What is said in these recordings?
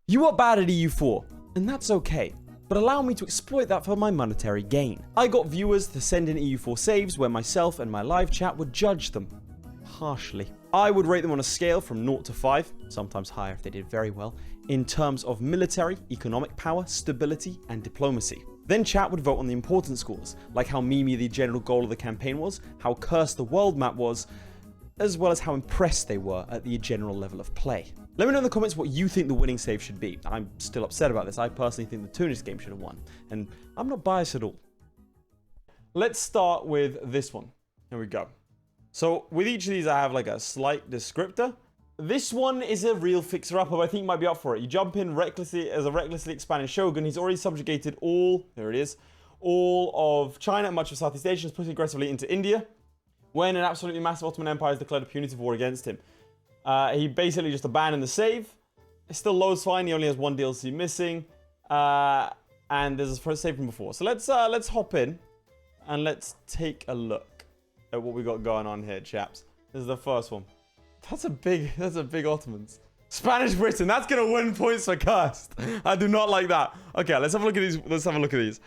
You are bad at EU4, and that's okay, but allow me to exploit that for my monetary gain. I got viewers to send in EU4 saves where myself and my live chat would judge them harshly. I would rate them on a scale from 0 to 5, sometimes higher if they did very well, in terms of military, economic power, stability, and diplomacy. Then chat would vote on the important scores, like how memey the general goal of the campaign was, how cursed the world map was, as well as how impressed they were at the general level of play. Let me know in the comments what you think the winning save should be. I'm still upset about this. I personally think the Tunis game should have won, and I'm not biased at all. Let's start with this one. Here we go. So with each of these, I have like a slight descriptor. This one is a real fixer-upper, but I think you might be up for it. You jump in recklessly as a recklessly expanding shogun. He's already subjugated all of China and much of Southeast Asia, and is pushing aggressively into India, when an absolutely massive Ottoman Empire has declared a punitive war against him. He basically just abandoned the save. It still loads fine. He only has one DLC missing, and there's a first save from before. So let's hop in and let's take a look at what we got going on here, chaps. This is the first one. That's a big Ottomans. Spanish Britain. That's gonna win points for cursed. I do not like that. Okay, let's have a look at these. Let's have a look at these.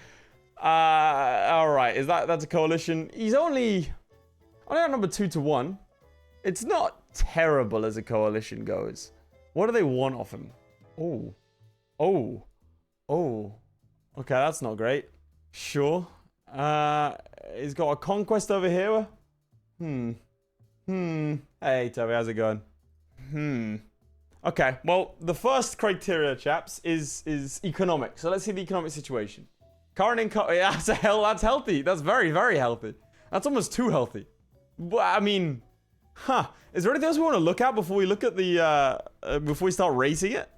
All right. That's a coalition? He's only at number 2 to 1. It's not terrible as a coalition goes. What do they want off him? Oh. Okay, that's not great. Sure. He's got a conquest over here. Hey, Toby, how's it going? Okay, well, the first criteria, chaps, is economic. So let's see the economic situation. Current income, yeah, that's healthy. That's very, very healthy. That's almost too healthy. But, I mean, is there anything else we want to look at before we look at the, before we start raising it?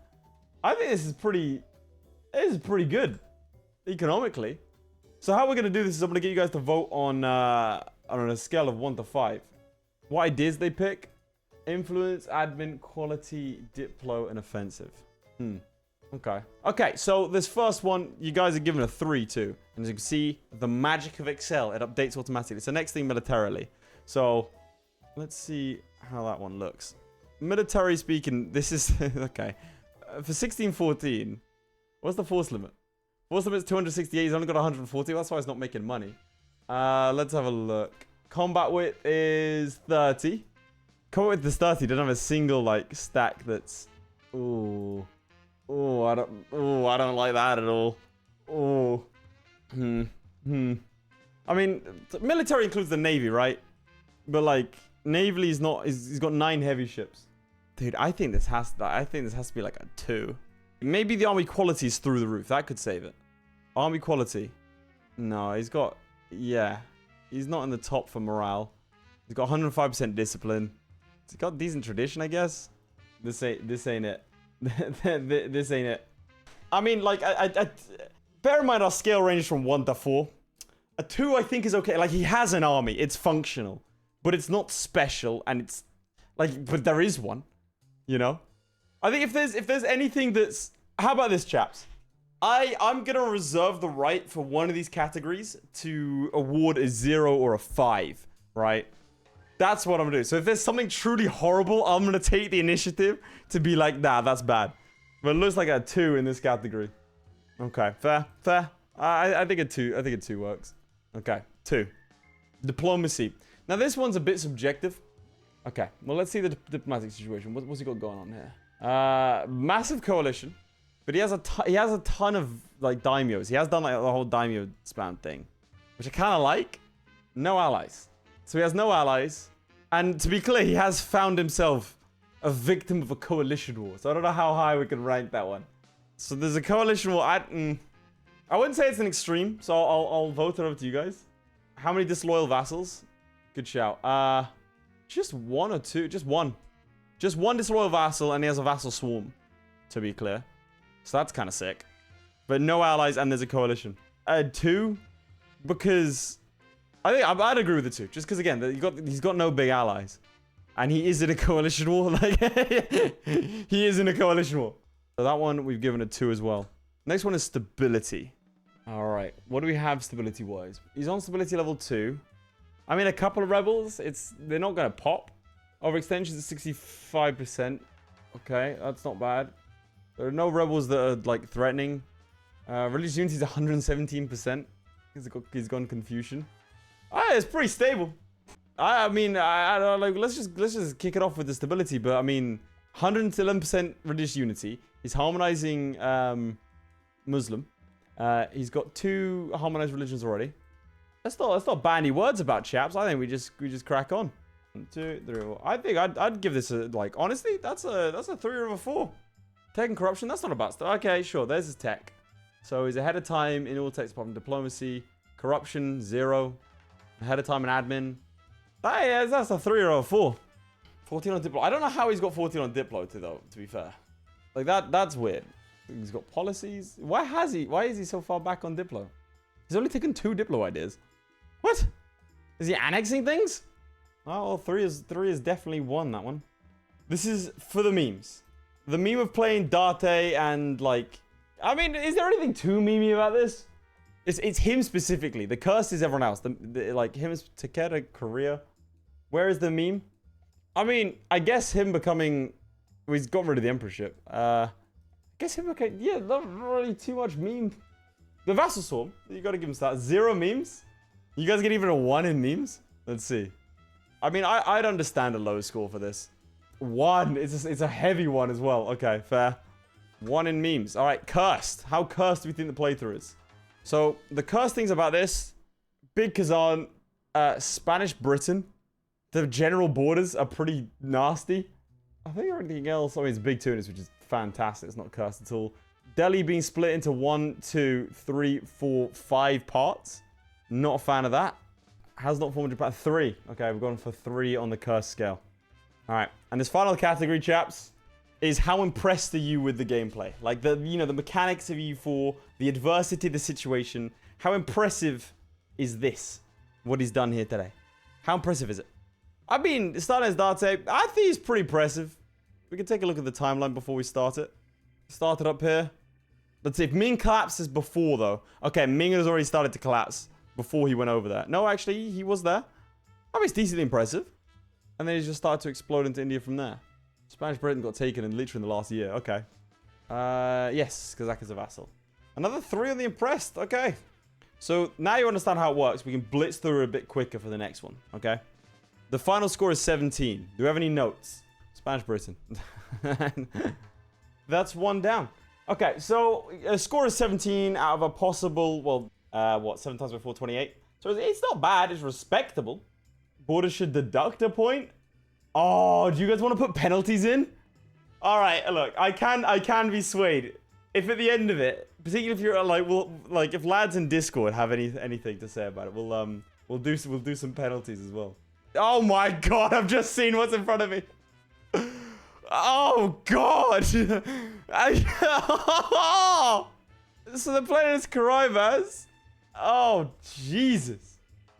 I think this is pretty good, economically. So how we're going to do this is I'm going to get you guys to vote on a scale of 1 to 5. What ideas they pick? Influence, admin, quality, diplo, and offensive. Okay, so this first one, you guys are given a 3 too. And as you can see, the magic of Excel, it updates automatically. It's the next thing militarily. So, let's see how that one looks. Military speaking, this is... okay. For 1614, what's the force limit? Force limit is 268. He's only got 140. That's why he's not making money. Let's have a look. Combat wit is 30. Combat wit is 30. Doesn't have a single like stack that's... Ooh, I don't like that at all. I mean, military includes the navy, right? But like, naval he's not. He's got 9 heavy ships. Dude, I think this has to be like a 2. Maybe the army quality is through the roof. That could save it. Army quality. No, he's got... Yeah. He's not in the top for morale. He's got 105% discipline. He's got decent tradition, I guess. This ain't it. This ain't it. I mean, like, bear in mind our scale ranges from 1 to 4. A 2, I think, is okay. Like, he has an army. It's functional. But it's not special, and it's... Like, but there is one. You know? I think if there's anything that's... How about this, chaps? I'm gonna reserve the right for one of these categories to award a 0 or a 5, right? That's what I'm gonna do. So if there's something truly horrible, I'm gonna take the initiative to be like, nah, that's bad. But it looks like a 2 in this category. Okay, fair. I think a 2 works. Okay, 2. Diplomacy. Now this one's a bit subjective. Okay, well let's see the diplomatic situation. What's he got going on here? Massive coalition. But he has a ton of like daimyos. He has done like the whole daimyo spam thing, which I kind of like. No allies. So he has no allies. And to be clear, he has found himself a victim of a coalition war. So I don't know how high we can rank that one. So there's a coalition war. I wouldn't say it's an extreme. So I'll vote it over to you guys. How many disloyal vassals? Good shout. Just 1 or 2. Just 1. Just 1 disloyal vassal, and he has a vassal swarm. To be clear. So that's kind of sick. But no allies, and there's a coalition. 2, because I think I'd agree with the 2. Just because, again, he's got no big allies. And he is in a coalition war. Like, he is in a coalition war. So that one, we've given a 2 as well. Next one is stability. All right. What do we have stability-wise? He's on stability level 2. I mean, a couple of rebels, they're not going to pop. Overextensions at 65%. Okay, that's not bad. There are no rebels that are like threatening. Religious unity is 117%. He's gone Confucian. It's pretty stable. I mean, I don't like. Let's just kick it off with the stability. But I mean, 111% religious unity. He's harmonizing Muslim. He's got 2 harmonized religions already. Let's not ban any words about chaps. I think we just crack on. 1, 2, 3, 4. I think I'd give this a like. Honestly, that's a 3 over 4. Tech and corruption. That's not a bad stuff. Okay, sure. There's his tech. So he's ahead of time in all techs apart from diplomacy. Corruption 0. Ahead of time in admin. That's a 3 over 4. 14 on Diplo. I don't know how he's got 14 on Diplo though, to be fair. Like that's weird. He's got policies. Why is he so far back on Diplo? He's only taken 2 Diplo ideas. What? Is he annexing things? Oh, well, 3 is definitely 1, that one. This is for the memes. The meme of playing Date and like, I mean, is there anything too memey about this? It's him specifically. The curse is everyone else. Like him is Takeda Korea. Where is the meme? I mean, I guess him becoming... Well, he's got rid of the emperorship. I guess him... Okay, yeah, not really too much meme. The Vassal Swarm. You gotta give him that. 0 memes. You guys get even a 1 in memes? Let's see. I mean, I'd understand a low score for this. 1. It's a heavy 1 as well. Okay, fair. 1 in memes. All right, cursed. How cursed do we think the playthrough is? So, the cursed things about this. Big Kazan. Spanish Britain. The general borders are pretty nasty. I think everything else, I mean, it's big Tunis, which is fantastic. It's not cursed at all. Delhi being split into 1, 2, 3, 4, 5 parts. Not a fan of that. Has not 400 parts. 3. Okay, we've gone for 3 on the curse scale. All right, and this final category, chaps, is how impressed are you with the gameplay? Like the mechanics of EU4, the adversity, the situation. How impressive is this? What he's done here today? How impressive is it? I mean, starting as Date, I think it's pretty impressive. We can take a look at the timeline before we start it. Start it up here. Let's see if Ming collapses before, though. Okay, Ming has already started to collapse before he went over there. No, actually, he was there. I mean, it's decently impressive. And then he just started to explode into India from there. Spanish Britain got taken in literally in the last year. Okay. Yes, Kazakh is a vassal. Another 3 on the impressed. Okay. So now you understand how it works. We can blitz through a bit quicker for the next one. Okay. The final score is 17. Do we have any notes? Spanish Britain. That's 1 down. Okay, so a score is 17 out of a possible, well, 7 times by 4, 28. So it's not bad. It's respectable. Borders should deduct a point. Oh, do you guys want to put penalties in? All right, look, I can be swayed. If at the end of it, particularly if you're like, if lads in Discord have anything to say about it, we'll do some penalties as well. Oh my god, I've just seen what's in front of me. Oh god. So the planet is Caribas. Oh Jesus.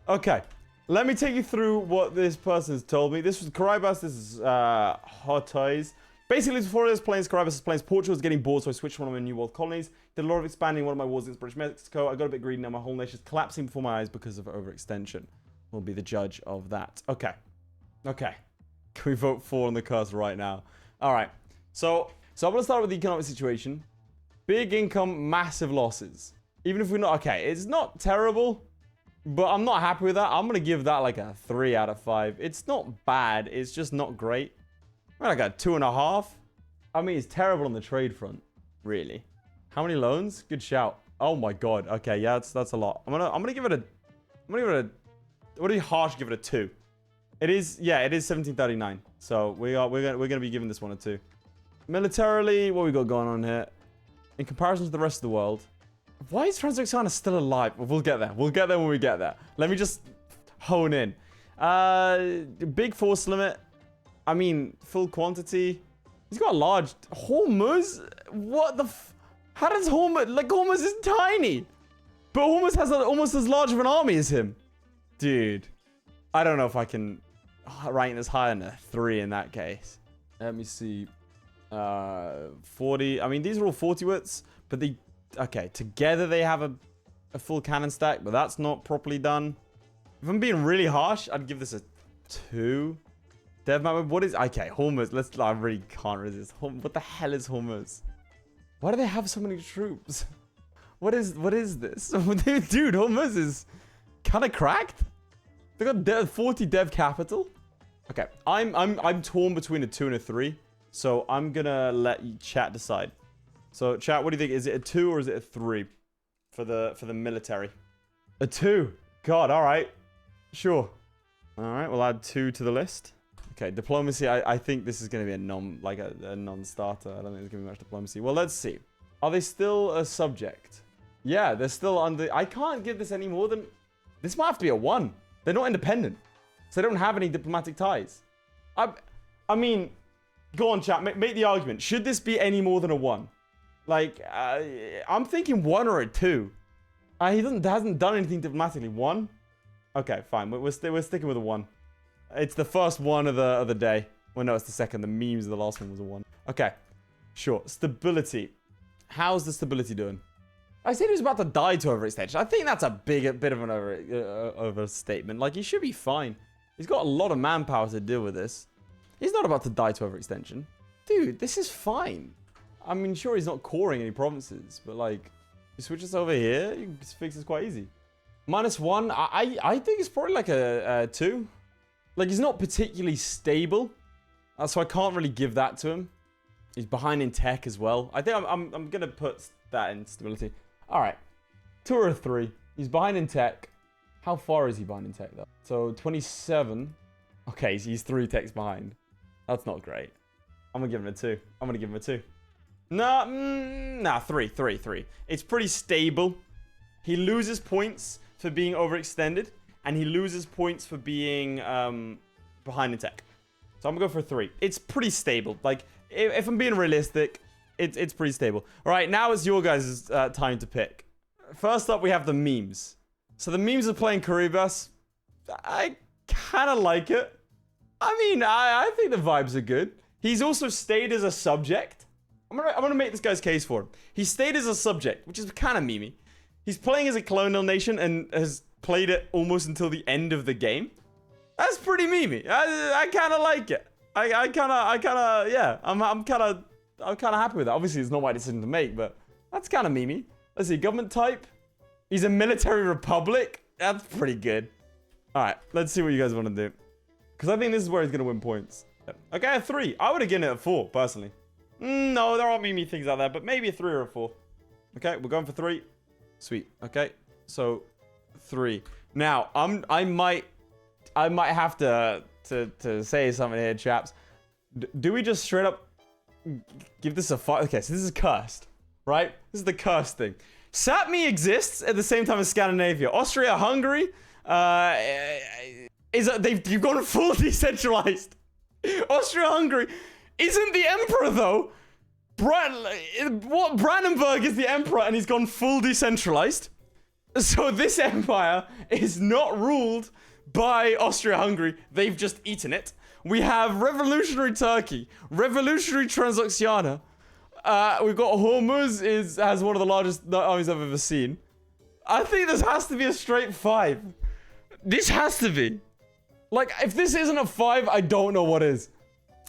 Okay. Let me take you through what this person has told me. This was Caribas. This is Hot Eyes. Basically, before this planes, Caribas' planes, Portugal was getting bored, so I switched to one of my New World colonies. Did a lot of expanding one of my wars against British Mexico. I got a bit greedy now. My whole nation's collapsing before my eyes because of overextension. We'll be the judge of that. Okay. Okay. Can we vote 4 on the curse right now? All right. So I'm going to start with the economic situation. Big income, massive losses. Even if we're not... Okay, it's not terrible, but I'm not happy with that. I'm going to give that like a 3 out of 5. It's not bad. It's just not great. I mean, like a 2.5. I mean, it's terrible on the trade front, really. How many loans? Good shout. Oh my god. Okay, yeah, that's a lot. I'm gonna give it a... What do you harsh give it a 2? It is 1739. So we're gonna be giving this one a 2. Militarily, what we got going on here? In comparison to the rest of the world, why is Transoxiana still alive? Well, we'll get there. We'll get there when we get there. Let me just hone in. Big force limit. I mean, full quantity. He's got a large Hormuz. What the? How does Hormuz? Like Hormuz is tiny, but Hormuz has almost as large of an army as him. Dude, I don't know if I can rank this higher than a 3 in that case. Let me see. 40. I mean, these are all 40 wits, but they... Okay, together they have a full cannon stack, but that's not properly done. If I'm being really harsh, I'd give this a 2. Dev map, what is... Okay, Hormuz. I really can't resist. What the hell is Hormuz? Why do they have so many troops? What is this? Dude, Hormuz is kind of cracked. They got 40 dev capital. Okay, I'm torn between a 2 and a 3. So I'm gonna let you chat decide. So chat, what do you think? Is it a 2 or is it a 3 for the military? A 2. God, all right. Sure. All right, we'll add 2 to the list. Okay, diplomacy. I think this is gonna be a non-starter. I don't think there's gonna be much diplomacy. Well, let's see. Are they still a subject? Yeah, they're still under. I can't give this any more than. This might have to be a 1. They're not independent, so they don't have any diplomatic ties. I mean. Go on, chat. Make the argument. Should this be any more than a 1? Like, I'm thinking 1 or a 2. He hasn't done anything diplomatically. 1? Okay, fine. We're sticking with a 1. It's the first 1 of the day. Well, no, it's the second. The memes of the last one was a 1. Okay, sure. Stability. How's the stability doing? I said he was about to die to overextension. I think that's a bit of an overstatement. Like, he should be fine. He's got a lot of manpower to deal with this. He's not about to die to overextension. Dude, this is fine. I mean, sure, he's not coring any provinces, but like, you switch this over here, you can fix this quite easy. -1, I think it's probably like a 2. Like, he's not particularly stable, so I can't really give that to him. He's behind in tech as well. I think I'm gonna put that in stability. All right, 2 or a 3. He's behind in tech. How far is he behind in tech though? So 27. Okay, so he's 3 techs behind. That's not great. I'm gonna give him a 2. I'm gonna give him a 2. Nah, 3. It's pretty stable. He loses points for being overextended, and he loses points for being behind in tech. So I'm gonna go for a 3. It's pretty stable. Like, if I'm being realistic, it's pretty stable. All right, now it's your guys' time to pick. First up, we have the memes. So the memes are playing Caribas. I kind of like it. I mean, I think the vibes are good. He's also stayed as a subject. I'm gonna make this guy's case for him. He stayed as a subject, which is kind of memey. He's playing as a colonial nation and has played it almost until the end of the game. That's pretty memey. I kind of like it. I kind of, yeah. I'm kind of happy with that. Obviously, it's not my decision to make, but that's kind of memey. Let's see, government type. He's a military republic. That's pretty good. All right, let's see what you guys want to do. Because I think this is where he's going to win points. Okay, a 3. I would have given it a 4, personally. No, there aren't meme things out there, but maybe a 3 or a 4. Okay, we're going for 3. Sweet. Okay, so 3. Now, I might have to say something here, chaps. Do we just straight up give this a 5? Okay, so this is cursed, right? This is the cursed thing. Sapmi exists at the same time as Scandinavia. Austria-Hungary you've gone full decentralized. Austria-Hungary isn't the emperor though. Brandenburg is the emperor and he's gone full decentralized. So this empire is not ruled by Austria-Hungary. They've just eaten it. We have revolutionary Turkey, revolutionary Transoxiana. We've got Hormuz has one of the largest armies I've ever seen. I think this has to be a straight 5. This has to be. Like, if this isn't a 5, I don't know what is.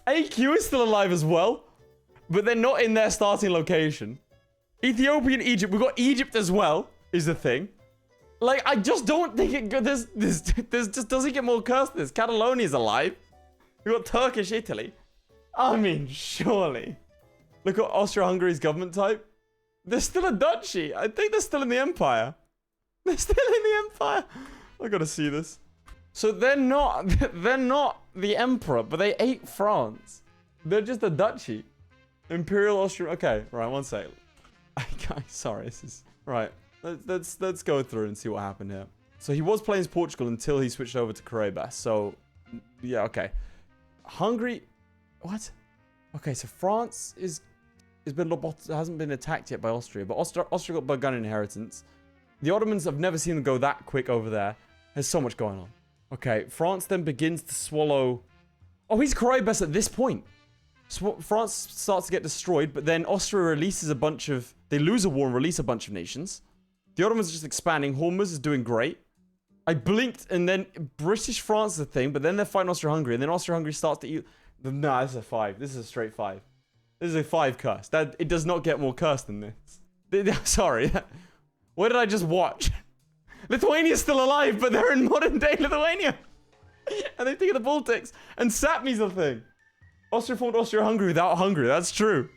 AQ is still alive as well, but they're not in their starting location. Ethiopia and Egypt. We've got Egypt as well, is the thing. Like, I just don't think it could. This just doesn't get more cursed. This Catalonia is alive. We've got Turkish Italy. I mean, surely. Look at Austria-Hungary's government type. They're still a duchy. I think they're still in the empire. They're still in the empire. I gotta see this. So they're not the emperor, but they ate France. They're just a duchy. Imperial Austria. Okay, right, one sec. Sorry, this is right. Let's go through and see what happened here. So he was playing as Portugal until he switched over to Caribas. So yeah, okay. Hungary, what? Okay, so France hasn't been attacked yet by Austria, but Austria got Burgundian inheritance. The Ottomans, I've never seen them go that quick over there. There's so much going on. Okay, France then begins to swallow. Oh, he's Caribas at this point. France starts to get destroyed, but then Austria releases a bunch of. They lose a war and release a bunch of nations. The Ottomans are just expanding. Hormuz is doing great. I blinked, and then British France is a thing, but then they're fighting Austria-Hungary, and then Austria-Hungary starts to eat. No, this is a 5. This is a straight 5. This is a 5 curse. It does not get more cursed than this. Sorry. What did I just watch? Lithuania's still alive, but they're in modern day Lithuania. And they think of the Baltics. And Sapmi's a thing. Austria formed Austria-Hungary without Hungary. That's true.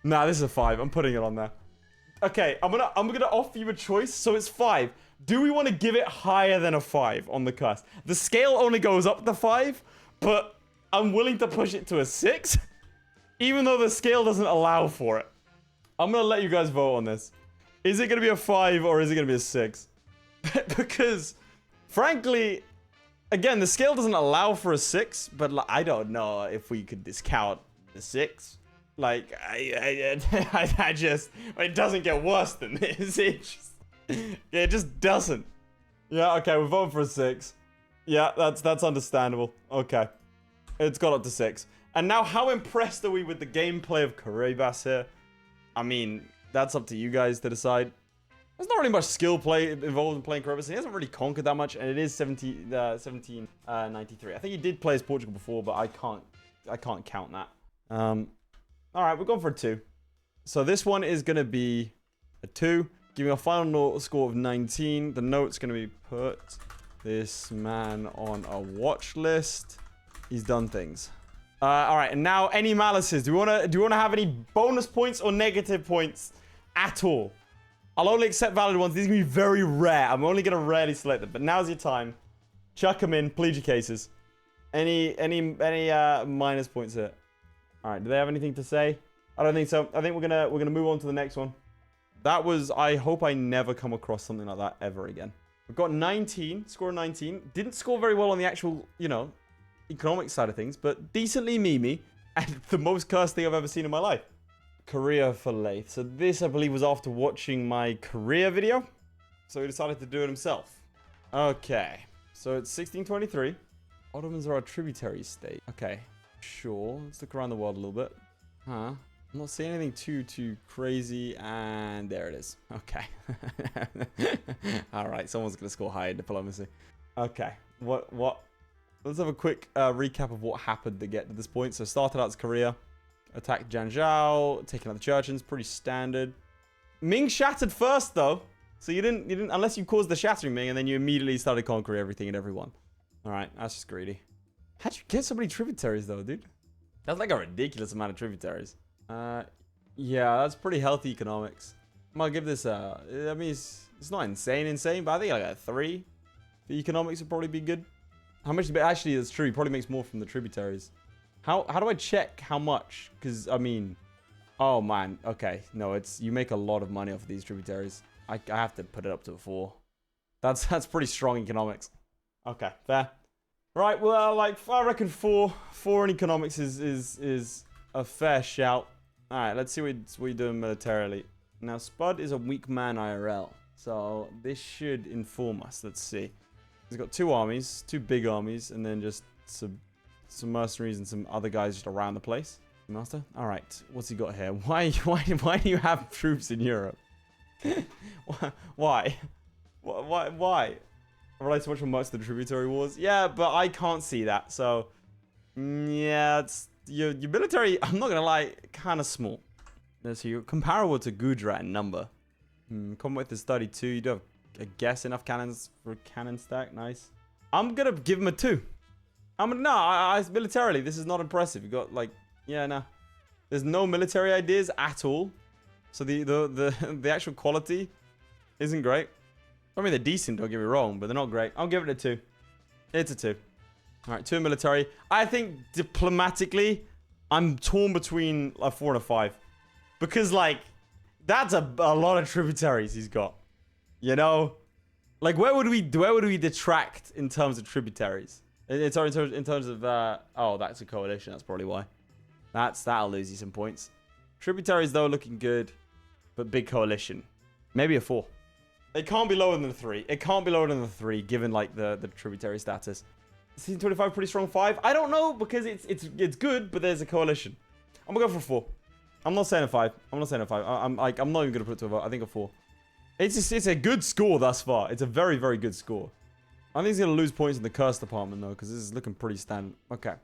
Nah, this is a 5. I'm putting it on there. Okay, I'm gonna offer you a choice. So it's 5. Do we want to give it higher than a 5 on the curse? The scale only goes up to 5, but I'm willing to push it to a 6, even though the scale doesn't allow for it. I'm gonna let you guys vote on this. Is it gonna be a 5 or is it gonna be a 6? Because, frankly, again, the scale doesn't allow for a 6, but like, I don't know if we could discount the 6. Like, I just, it doesn't get worse than this. It just doesn't. Yeah, okay, we're voting for a 6. Yeah, that's understandable. Okay. It's got up to 6. And now, how impressed are we with the gameplay of Karabas here? I mean, that's up to you guys to decide. There's not really much skill play involved in playing Karabas. He hasn't really conquered that much, and it is 1793. I think he did play as Portugal before, but I can't count that. All right, we're going for a 2. So this one is going to be a 2, giving a final score of 19. The note's going to be put this man on a watch list. He's done things. All right, and now any malices. Do we want to have any bonus points or negative points at all? I'll only accept valid ones. These are going to be very rare. I'm only going to rarely select them, but now's your time. Chuck them in. Plead your cases. Any minus points here? All right, do they have anything to say? I don't think so. I think we're gonna move on to the next one. That was, I hope I never come across something like that ever again. We've got 19, score 19. Didn't score very well on the actual, you know, economic side of things, but decently memey, and the most cursed thing I've ever seen in my life. Korea for Lath. So this, I believe, was after watching my Korea video. So he decided to do it himself. Okay, so it's 1623. Ottomans are a tributary state. Okay. Sure, let's look around the world a little bit. Huh? I'm not seeing anything too crazy, and there it is. Okay. All right, someone's gonna score high in diplomacy. Okay, what? Let's have a quick recap of what happened to get to this point. So started out as Korea, attacked Janzhou, taking out the Churchins, pretty standard. Ming shattered first though, so you didn't unless you caused the shattering Ming, and then you immediately started conquering everything and everyone. All right, that's just greedy. How'd you get so many tributaries, though, dude? That's like a ridiculous amount of tributaries. Yeah, that's pretty healthy economics. I'm gonna give this I mean, it's not insane, but I think like a 3. The economics would probably be good. How much? But actually, that's true. He probably makes more from the tributaries. How do I check how much? Because, I mean, oh, man. Okay, no, you make a lot of money off of these tributaries. I have to put it up to a 4. That's pretty strong economics. Okay, fair. Right, well, like, I reckon 4 in economics is a fair shout. All right, let's see what you're doing militarily. Now, Spud is a weak man IRL, so this should inform us. Let's see. He's got 2 armies, 2 big armies, and then just some mercenaries and some other guys just around the place. Master? All right, what's he got here? Why do you have troops in Europe? Why? Why? I relied so much on most of the tributary wars. Yeah, but I can't see that. So, yeah, it's your military, I'm not going to lie, kind of small. So you're comparable to Gujarat in number. Commonwealth is 32. You do have, I guess, enough cannons for a cannon stack. Nice. I'm going to give him a 2. Militarily, this is not impressive. You got, like, yeah, no. There's no military ideas at all. So the actual quality isn't great. I mean, they're decent, don't get me wrong, but they're not great. I'll give it a 2. It's a 2. All right, 2 military. I think diplomatically, I'm torn between a 4 and a 5. Because, like, that's a lot of tributaries he's got. You know? Like, where would we detract in terms of tributaries? In terms of, oh, that's a coalition. That's probably why. That'll lose you some points. Tributaries, though, looking good. But big coalition. Maybe a 4. It can't be lower than a 3. It can't be lower than a 3, given, like, the tributary status. Season 25, pretty strong 5. I don't know, because it's good, but there's a coalition. I'm gonna go for a 4. I'm not saying a 5. I'm not even gonna put it to a vote. I think a 4. It's a good score thus far. It's a very, very good score. I think he's gonna lose points in the curse department, though, because this is looking pretty standard. Okay.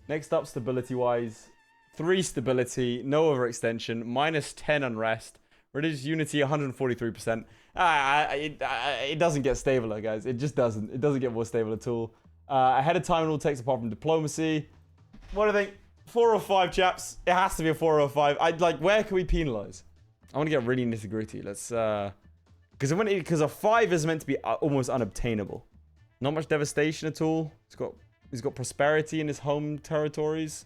Next up, stability-wise. 3 stability, no overextension, -10 unrest, religious unity 143%. It doesn't get stabler, guys. It just doesn't. It doesn't get more stable at all. Ahead of time in all takes apart from diplomacy. What do you think? 4 or 5, chaps. It has to be a 4 or 5. I'd like, where can we penalize? I want to get really nitty gritty. Let's, because a 5 is meant to be almost unobtainable. Not much devastation at all. He's got prosperity in his home territories.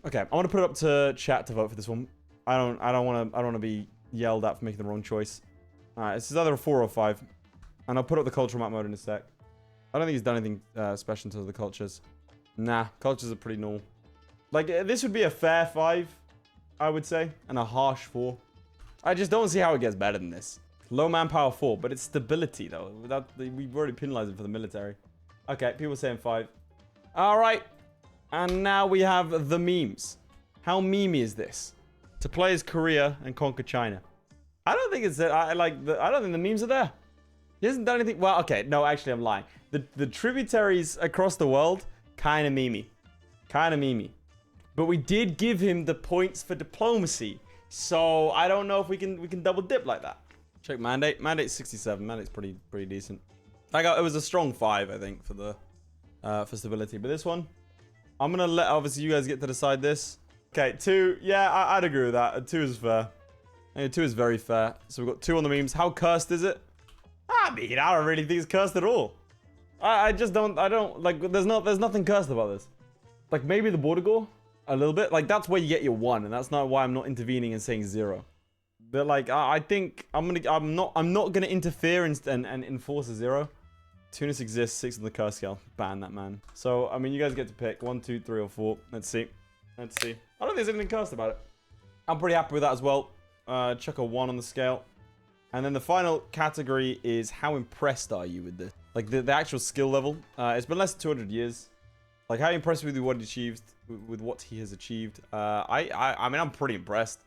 Okay, I want to put it up to chat to vote for this one. I don't want to be yelled at for making the wrong choice. Alright, this is either a 4 or 5. And I'll put up the cultural map mode in a sec. I don't think he's done anything special to the cultures. Nah, cultures are pretty normal. Like, this would be a fair 5, I would say. And a harsh 4. I just don't see how it gets better than this. Low manpower 4, but it's stability, though. We've already penalized him for the military. Okay, people saying 5. Alright. And now we have the memes. How memey is this? To play as Korea and conquer China. I don't think it's that. I don't think the memes are there. He hasn't done anything. Well, okay. No, actually, I'm lying. The tributaries across the world, kind of memey. Kind of memey. But we did give him the points for diplomacy. So I don't know if we can double dip like that. Check mandate. Mandate's 67. Mandate's pretty decent. It was a strong 5, I think, for the for stability. But this one, I'm gonna let obviously you guys get to decide this. Okay, 2. Yeah, I'd agree with that. 2 is fair. 2 is very fair. So we've got 2 on the memes. How cursed is it? I mean, I don't really think it's cursed at all. I just don't. I don't like. There's nothing cursed about this. Like maybe the border gore a little bit. Like that's where you get your 1, and that's not why I'm not intervening and saying 0. But like I think I'm not gonna interfere and enforce a 0. Tunis exists. 6 on the curse scale. Ban that man. So I mean, you guys get to pick 1, 2, 3, or 4. Let's see. Let's see. I don't think there's anything cursed about it. I'm pretty happy with that as well. Chuck a 1 on the scale. And then the final category is how impressed are you with this? Like the actual skill level. It's been less than 200 years. Like how impressed with what he achieved, with what he has achieved. I mean, I'm pretty impressed.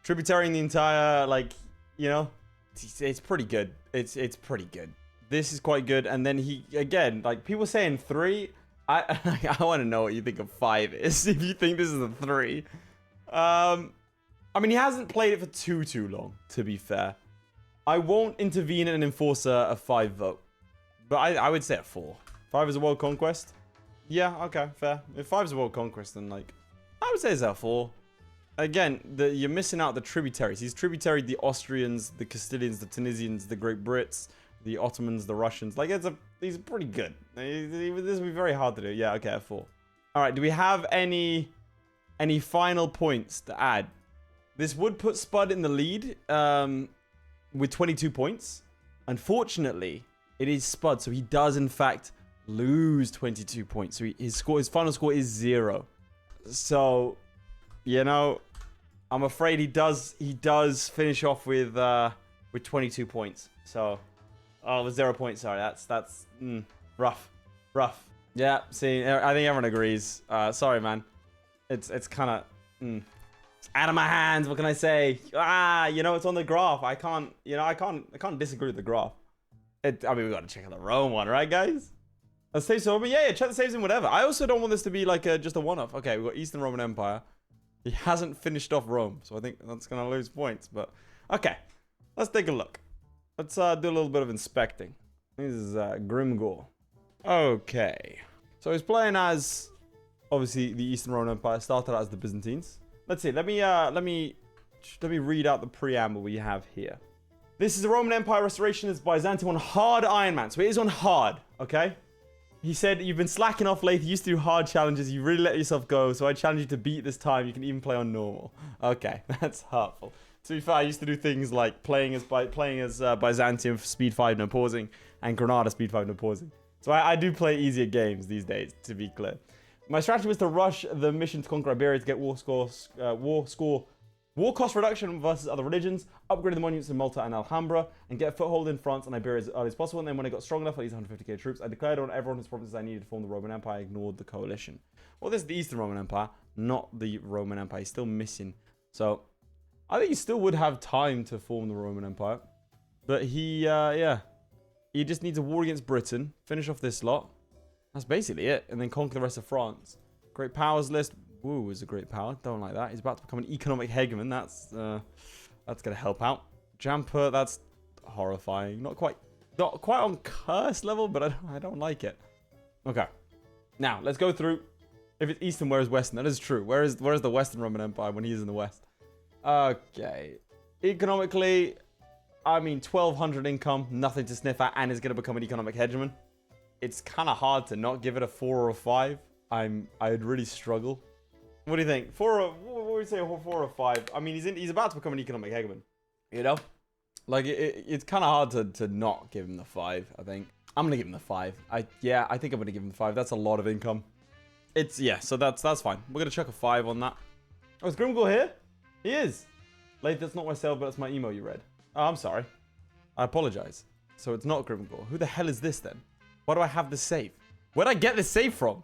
Tributarying the entire, like, you know, it's pretty good. It's pretty good. This is quite good. And then he, again, like people saying 3. I want to know what you think of 5 is. If you think this is a 3. I mean, he hasn't played it for too long, to be fair. I won't intervene and enforce a 5 vote. But I would say a 4. 5 is a world conquest. Yeah, okay, fair. If 5 is a world conquest, then, like, I would say it's a 4. Again, you're missing out the tributaries. He's tributaried the Austrians, the Castilians, the Tunisians, the Great Brits, the Ottomans, the Russians. Like, he's pretty good. This will be very hard to do. Yeah, okay, a 4. All right, do we have any final points to add? This would put Spud in the lead with 22 points. Unfortunately, it is Spud, so he does, in fact, lose 22 points. So his final score is 0. So, you know, I'm afraid he does finish off with 22 points. So, with 0 points. Sorry, that's rough. Yeah, see, I think everyone agrees. Sorry, man. It's kind of it's out of my hands. What can I say? You know, it's on the graph. I can't disagree with the graph. I mean, we got to check out the Rome one, right, guys? Let's save some. Yeah, check the saves in whatever. I also don't want this to be like just a one-off. Okay, we've got Eastern Roman Empire. He hasn't finished off Rome, so I think that's going to lose points. But, okay. Let's take a look. Let's do a little bit of inspecting. This is Grimgore. Okay. So he's playing as, obviously, the Eastern Roman Empire. Started out as the Byzantines. Let's see. Let me read out the preamble we have here. This is the Roman Empire restoration. It's Byzantium on hard Iron Man. So it is on hard, okay? He said, you've been slacking off late. You used to do hard challenges. You really let yourself go. So I challenge you to beat this time. You can even play on normal. Okay, that's hurtful. To be fair, I used to do things like playing as Byzantium for speed 5, no pausing, and Granada speed 5, no pausing. So I do play easier games these days, to be clear. My strategy was to rush the mission to conquer Iberia to get war cost reduction versus other religions, upgrade the monuments in Malta and Alhambra, and get a foothold in France and Iberia as early as possible. And then when I got strong enough, at least 150k troops, I declared on everyone whose provinces I needed to form the Roman Empire. I ignored the coalition. Well, this is the Eastern Roman Empire, not the Roman Empire. He's still missing. So I think he still would have time to form the Roman Empire. But he just needs a war against Britain, finish off this lot. That's basically it. And then conquer the rest of France. Great powers list, Woo is a great power. Don't like that. He's about to become an economic hegemon. That's gonna help out. Jumper, that's horrifying. Not quite on curse level, but I don't like it. Okay. Now, let's go through. If it's Eastern, where is Western? That is true. Where is the Western Roman Empire when he's in the West? Okay. Economically, I mean, 1,200 income, nothing to sniff at, and is going to become an economic hegemon. It's kind of hard to not give it a 4 or a 5. I'd really struggle. What do you think? What would you say, 4 or 5? I mean, he's about to become an economic hegemon. You know? Like, it's kind of hard to not give him the 5, I think. I'm going to give him the 5. I think I'm going to give him the 5. That's a lot of income. So that's fine. We're going to chuck a 5 on that. Oh, is Grimgor here? He is. Late, that's not myself, but that's my emo you read. Oh, I'm sorry. I apologize. So it's not Grimgor. Who the hell is this then? Why do I have this save? Where'd I get this save from?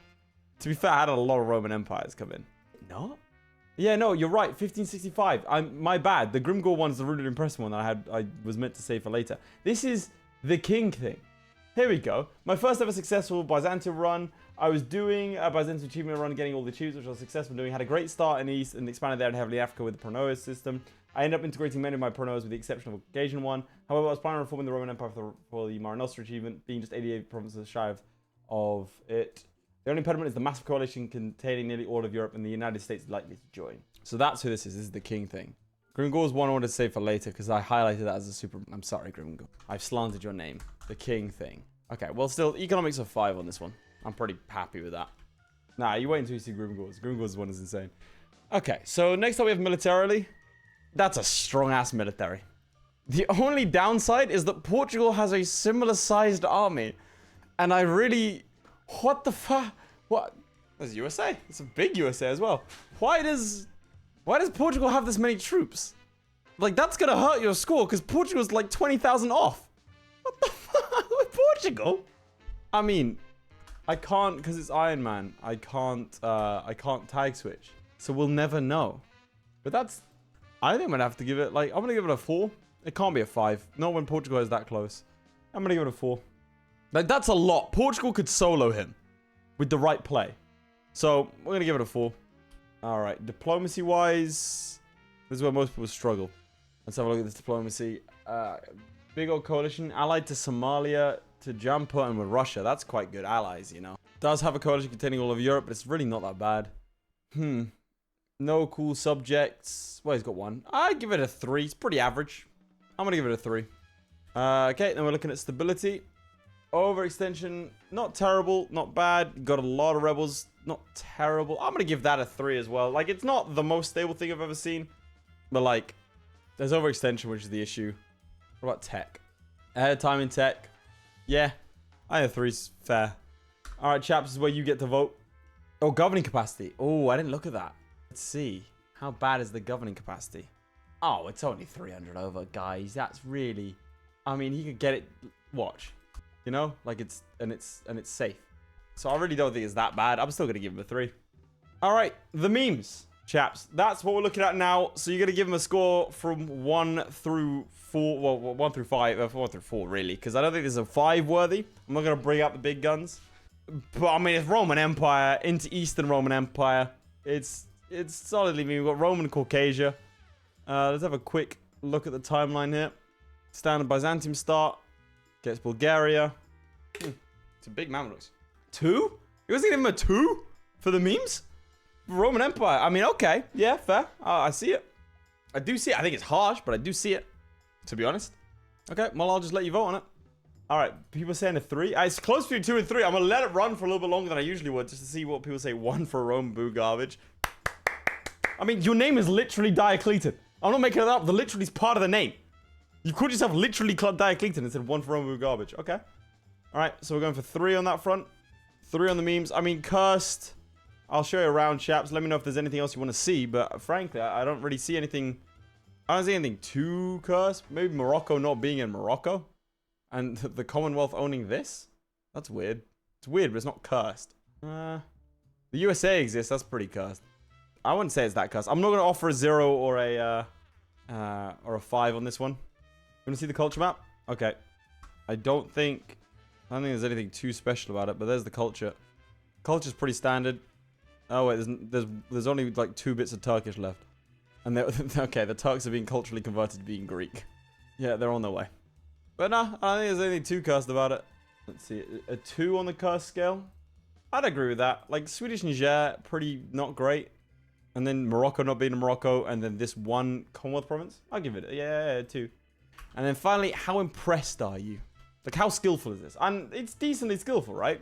To be fair, I had a lot of Roman Empires come in. No? Yeah, no, you're right. 1565. My bad. The Grimgor one's the rooted impressive one that I was meant to save for later. This is the king thing. Here we go. My first ever successful Byzantium run. I was doing a Byzantium achievement run, getting all the achievements, which I was successful doing. Had a great start in the East and expanded there in heavily Africa with the Pronoas system. I ended up integrating many of my Pronoas with the exception of a Caucasian one. However, I was planning on reforming the Roman Empire for the Mare Nostrum achievement, being just 88 provinces shy of it. The only impediment is the massive coalition containing nearly all of Europe, and the United States is likely to join. So that's who this is. This is the king thing. Grimgor's one I wanted to save for later because I highlighted that as a super... I'm sorry, Grimgor. I've slanted your name. The king thing. Okay, well, still, economics of 5 on this one. I'm pretty happy with that. Nah, you wait until you see Grimgor's. Grimgor's one is insane. Okay, so next up we have militarily. That's a strong-ass military. The only downside is that Portugal has a similar-sized army. And I really... What the fuck? What? There's USA. It's a big USA as well. Why does Portugal have this many troops? Like, that's gonna hurt your score, because Portugal's like 20,000 off. What the fuck with Portugal? I mean... I can't, because it's Iron Man. I can't tag switch. So we'll never know. But that's... I think I'm going to have to give it, like... I'm going to give it a 4. It can't be a 5. Not when Portugal is that close. I'm going to give it a 4. Like, that's a lot. Portugal could solo him. With the right play. So, we're going to give it a 4. Alright. Diplomacy-wise... This is where most people struggle. Let's have a look at this diplomacy. Big old coalition. Allied to Somalia... to Jumper and with Russia. That's quite good allies, you know. Does have a coalition containing all of Europe, but it's really not that bad. No cool subjects. Well, he's got one. I'd give it a 3. It's pretty average. I'm going to give it a 3. Okay, then we're looking at stability. Overextension. Not terrible. Not bad. Got a lot of rebels. Not terrible. I'm going to give that a 3 as well. Like, it's not the most stable thing I've ever seen. But, like, there's overextension, which is the issue. What about tech? Ahead of time in tech. Yeah, I think 3's fair. All right, chaps, this is where you get to vote. Oh, governing capacity. Oh, I didn't look at that. Let's see. How bad is the governing capacity? Oh, it's only 300 over, guys. That's really... I mean, he could get it... Watch. You know? Like, it's safe. So I really don't think it's that bad. I'm still going to give him a 3. All right, the memes, chaps. That's what we're looking at now. So you're going to give him a score from 1 through 4. Well, 1 through 5. 1 through 4, really. Because I don't think there's a 5 worthy. I'm not going to bring up the big guns. But, I mean, it's Roman Empire into Eastern Roman Empire. It's solidly mean. We've got Roman Caucasia. Let's have a quick look at the timeline here. Standard Byzantium start. Gets Bulgaria. It's a big Mamluks. 2? You guys give him a 2 for the memes? Roman Empire. I mean, okay. Yeah, fair. I see it. I do see it. I think it's harsh, but I do see it. To be honest. Okay, well, I'll just let you vote on it. All right, people saying a 3. It's close between 2 and 3. I'm going to let it run for a little bit longer than I usually would, just to see what people say. 1 for Rome, boo garbage. I mean, your name is literally Diocletian. I'm not making it up. The literally is part of the name. You called yourself literally Diocletian and said 1 for Rome, boo garbage. Okay. All right, so we're going for 3 on that front. 3 on the memes. I mean, cursed. I'll show you around, chaps. Let me know if there's anything else you want to see, but frankly, I don't really see anything... I don't see anything too cursed. Maybe Morocco not being in Morocco. And the Commonwealth owning this? That's weird. It's weird, but it's not cursed. The USA exists. That's pretty cursed. I wouldn't say it's that cursed. I'm not going to offer a 0 or a 5 on this one. You want to see the culture map? Okay. I don't think there's anything too special about it, but there's the culture. Culture's pretty standard. Oh wait, there's only like 2 bits of Turkish left, and okay, the Turks are being culturally converted to being Greek. Yeah, they're on their way. But no, I don't think there's anything too cursed about it. Let's see, a 2 on the curse scale. I'd agree with that. Like Swedish Niger, pretty not great, and then Morocco not being Morocco, and then this 1 Commonwealth province. I'll give it a 2. And then finally, how impressed are you? Like how skillful is this? And it's decently skillful, right?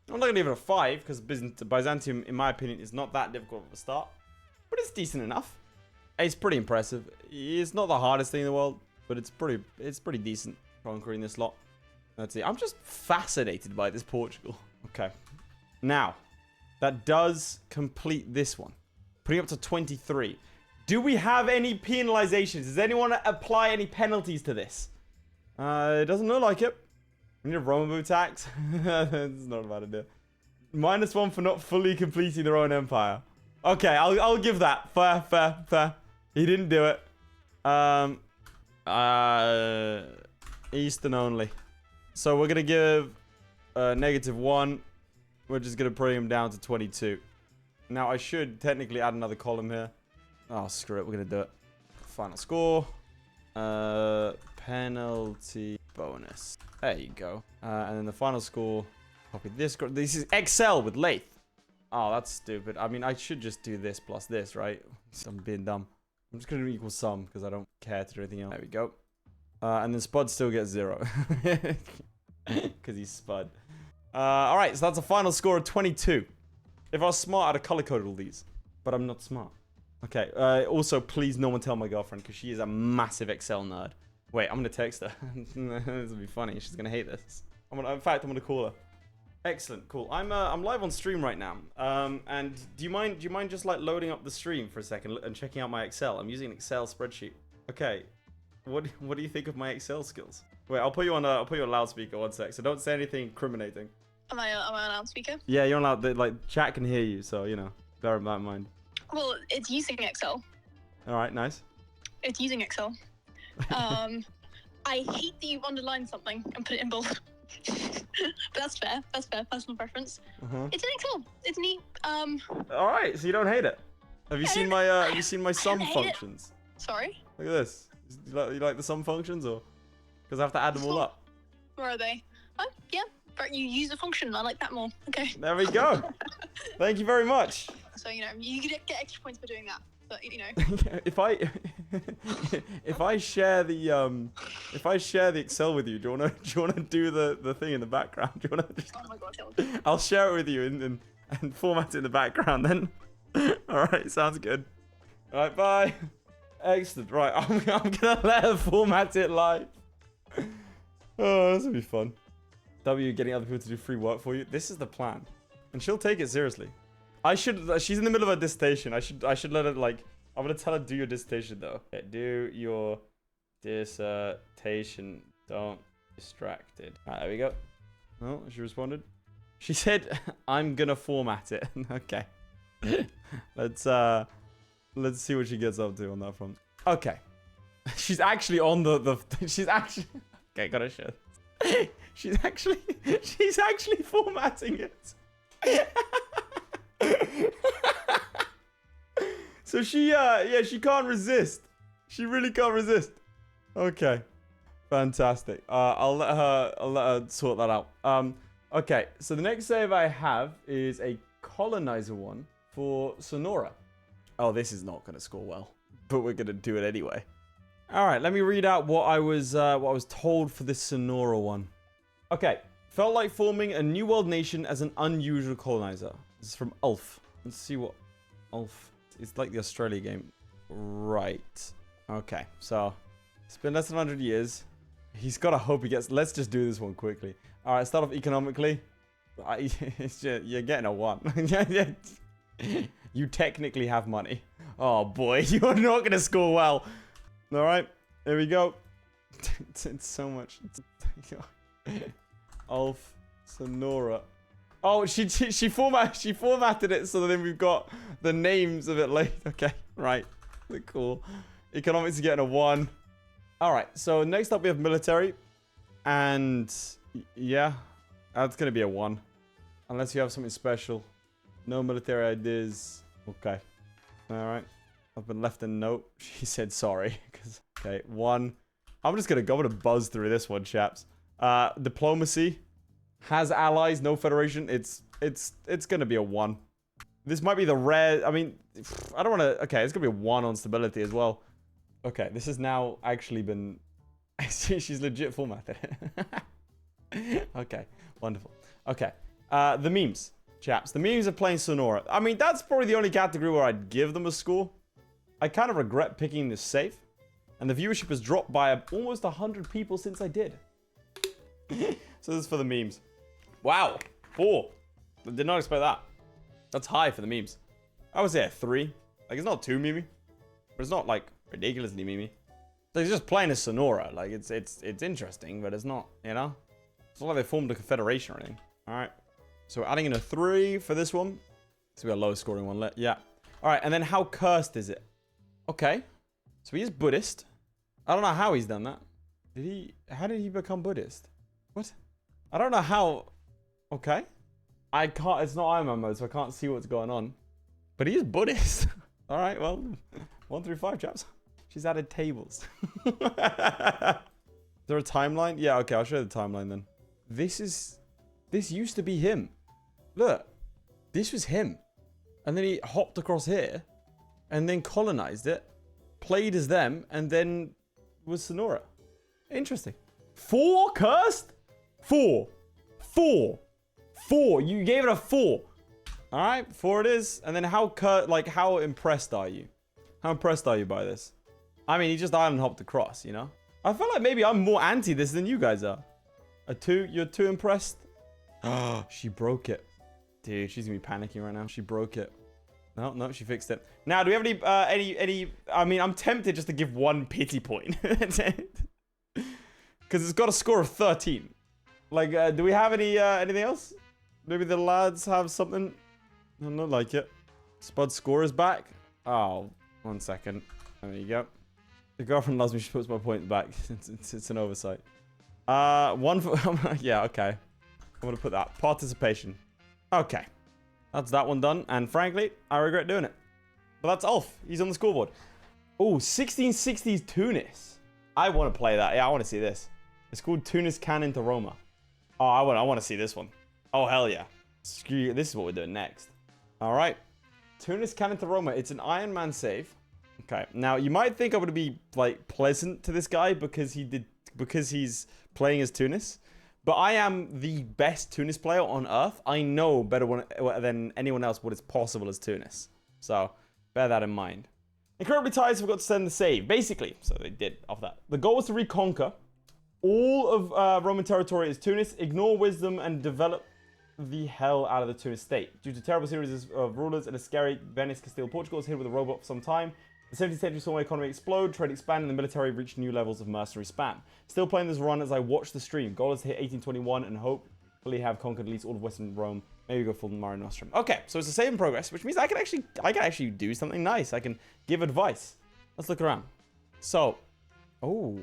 I'm not going to give it a 5, because Byzantium, in my opinion, is not that difficult of a start. But it's decent enough. It's pretty impressive. It's not the hardest thing in the world, but it's pretty decent conquering this lot. Let's see. I'm just fascinated by this Portugal. Okay. Now, that does complete this one. Putting up to 23. Do we have any penalizations? Does anyone apply any penalties to this? It doesn't look like it. We need a Roman boot tax. That's not a bad idea. -1 for not fully completing their own empire. Okay, I'll give that. Fair. He didn't do it. Eastern only. So we're gonna give -1. We're just gonna bring him down to 22. Now I should technically add another column here. Oh screw it, we're gonna do it. Final score. Penalty bonus. There you go. And then the final score. Copy this. This is Excel with lathe. Oh, that's stupid. I mean, I should just do this plus this, right? I'm being dumb. I'm just gonna equal sum because I don't care to do anything else. There we go. And then Spud still gets 0 because he's Spud. All right, so that's a final score of 22. If I was smart, I'd have color-coded all these, but I'm not smart. Okay. Also, please, no one tell my girlfriend because she is a massive Excel nerd. Wait, I'm gonna text her. This will be funny. She's gonna hate this. In fact, I'm gonna call her. Excellent, cool. I'm live on stream right now. And do you mind just like loading up the stream for a second and checking out my Excel? I'm using an Excel spreadsheet. Okay. What do you think of my Excel skills? Wait, I'll put you on loudspeaker 1 sec. So don't say anything incriminating. Am I on loudspeaker? Yeah, you're on loud. Like chat can hear you, so you know, bear that in mind. Well, it's using Excel. All right, nice. It's using Excel. I hate that you've underlined something and put it in bold. But that's fair. That's fair. Personal preference. It's in Excel. It's neat. All right, so you don't hate it. Have you seen my sum functions? Sorry. Look at this. You like the sum functions, or because I have to add them all up? Where are they? Oh, yeah. But you use a function. I like that more. Okay. There we go. Thank you very much. So you know you get extra points for doing that. But you know. if I share the Excel with you, do you wanna do the thing in the background? Do you wanna just... Oh my god. I'll share it with you and format it in the background then. All right, sounds good. All right, bye. Excellent. Right, I'm gonna let her format it live. Oh, this will be fun. W getting other people to do free work for you. This is the plan, and she'll take it seriously. She's in the middle of a dissertation. I should let her, like, I'm gonna tell her do your dissertation though. Okay, do your dissertation. Don't distracted. Alright, there we go. Oh, she responded. She said, I'm gonna format it. Okay. Let's see what she gets up to on that front. Okay. She's actually on she's actually okay, gotta show this. She's actually formatting it. So she can't resist. She really can't resist. Okay. Fantastic. I'll let her sort that out. Okay, so the next save I have is a colonizer one for Sonora. Oh, this is not gonna score well, but we're gonna do it anyway. All right, let me read out what I was told for this Sonora one. Okay, felt like forming a new world nation as an unusual colonizer. This is from Ulf. Let's see what Ulf. It's like the Australia game, right? Okay, so it's been less than 100 years. He's gotta hope he gets. Let's just do this one quickly. All right, start off economically. You're getting a 1. You technically have money. Oh boy, you're not gonna score well. All right, here we go. It's so much. Ulf, Sonora. Oh, she formatted it so then we've got the names of it later. Okay, right, cool. Economics is getting a 1. All right, so next up we have military, and yeah, that's gonna be a 1, unless you have something special. No military ideas. Okay. Alright. I've been left a note. She said sorry. Okay, 1. I'm just going to buzz through this one, chaps. Diplomacy. Has allies, no federation. It's going to be a 1. This might be the rare... I mean, I don't want to... Okay, it's going to be a 1 on stability as well. Okay, this has now actually been... She's legit formatted. Okay, wonderful. Okay, the memes, chaps. The memes are playing Sonora. I mean, that's probably the only category where I'd give them a score. I kind of regret picking this safe. And the viewership has dropped by almost 100 people since I did. So this is for the memes. Wow, 4. I did not expect that. That's high for the memes. I would say a 3. Like, it's not too memey. But it's not, like, ridiculously memey. So it's just playing as Sonora. Like, it's interesting, but it's not, you know? It's not like they formed a confederation or anything. Alright. So we're adding in a 3 for this one. So we got a low scoring one. Yeah. Alright, and then how cursed is it? Okay. So he is Buddhist. I don't know how he's done that. How did he become Buddhist? What? I don't know how. Okay. I can't, it's not Iron Man mode, so I can't see what's going on. But he is Buddhist. Alright, well, 1 through 5, chaps. She's added tables. Is there a timeline? Yeah, okay, I'll show you the timeline then. This used to be him. Look, this was him. And then he hopped across here and then colonized it, played as them, and then was Sonora. Interesting. 4 cursed? 4. 4. 4. You gave it a 4. All right, 4 it is. And then how impressed are you? How impressed are you by this? I mean, he just island hopped across, you know? I feel like maybe I'm more anti this than you guys are. A 2? You're too impressed? Oh, she broke it. Dude, she's gonna be panicking right now. She broke it. No, she fixed it. Now, do we have any... I mean, I'm tempted just to give 1 pity point. Because it's got a score of 13. Like, do we have anything else? Maybe the lads have something? I don't like it. Spud's score is back. Oh, 1 second. There you go. The girlfriend loves me. She puts my point back. It's an oversight. 1 for... Yeah, okay. I'm going to put that. Participation. Okay. That's that one done. And frankly, I regret doing it. But that's Ulf. He's on the scoreboard. Oh, 1660s Tunis. I want to play that. Yeah, I want to see this. It's called Tunis Cannon to Roma. Oh, I want to see this one. Oh, hell yeah. Screw you. This is what we're doing next. All right. Tunis Cannon to Roma. It's an Iron Man save. Okay. Now, you might think I'm going to be, like, pleasant to this guy because he's playing as Tunis. But I am the best Tunis player on Earth. I know better than anyone else what is possible as Tunis. So, bear that in mind. Incredibly tired, so we got to send the save. Basically, so they did off that. The goal was to reconquer all of Roman territory as Tunis, ignore wisdom, and develop the hell out of the Tunis state. Due to terrible series of rulers and a scary Venice, Castile, Portugal was hit with a robot for some time. The 17th century saw my economy explode, trade expand, and the military reach new levels of mercenary spam. Still playing this run as I watch the stream. Goal is to hit 1821 and hopefully have conquered at least all of Western Rome. Maybe go full Mare Nostrum. Okay, so it's a save in progress, which means I can actually do something nice. I can give advice. Let's look around. So, oh,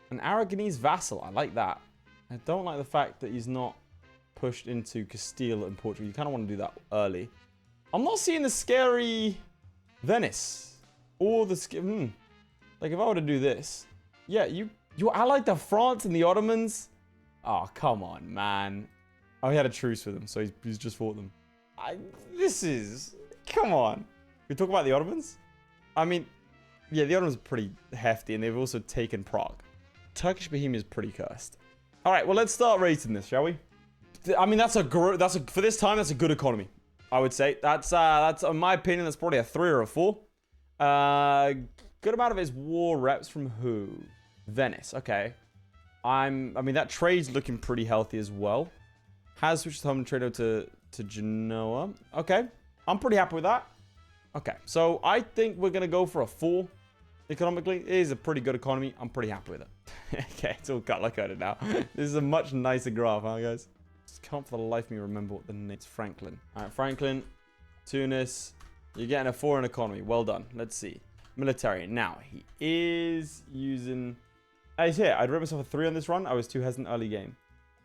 an Aragonese vassal. I like that. I don't like the fact that he's not pushed into Castile and Portugal. You kind of want to do that early. I'm not seeing the scary Venice. Or the... Like, if I were to do this... Yeah, you allied to France and the Ottomans? Oh, come on, man. Oh, he had a truce with them, so he's just fought them. This is... Come on. We talk about the Ottomans? I mean... Yeah, the Ottomans are pretty hefty, and they've also taken Prague. Turkish Bohemia is pretty cursed. Alright, well, let's start rating this, shall we? I mean, for this time, that's a good economy, I would say. That's in my opinion, that's probably a 3 or a 4. Good amount of his war reps from who? Venice. Okay. I mean, that trade's looking pretty healthy as well. Has switched home trade to Genoa. Okay. I'm pretty happy with that. Okay. So I think we're going to go for a 4 economically. It is a pretty good economy. I'm pretty happy with it. Okay. It's all color-coded now. This is a much nicer graph, huh, guys? Just can't for the life of me remember what the name is. Franklin. All right. Franklin. Tunis. You're getting a 4 in economy. Well done. Let's see. Military. Now, he is using... He's here. I'd rate myself a 3 on this run. I was too hesitant early game.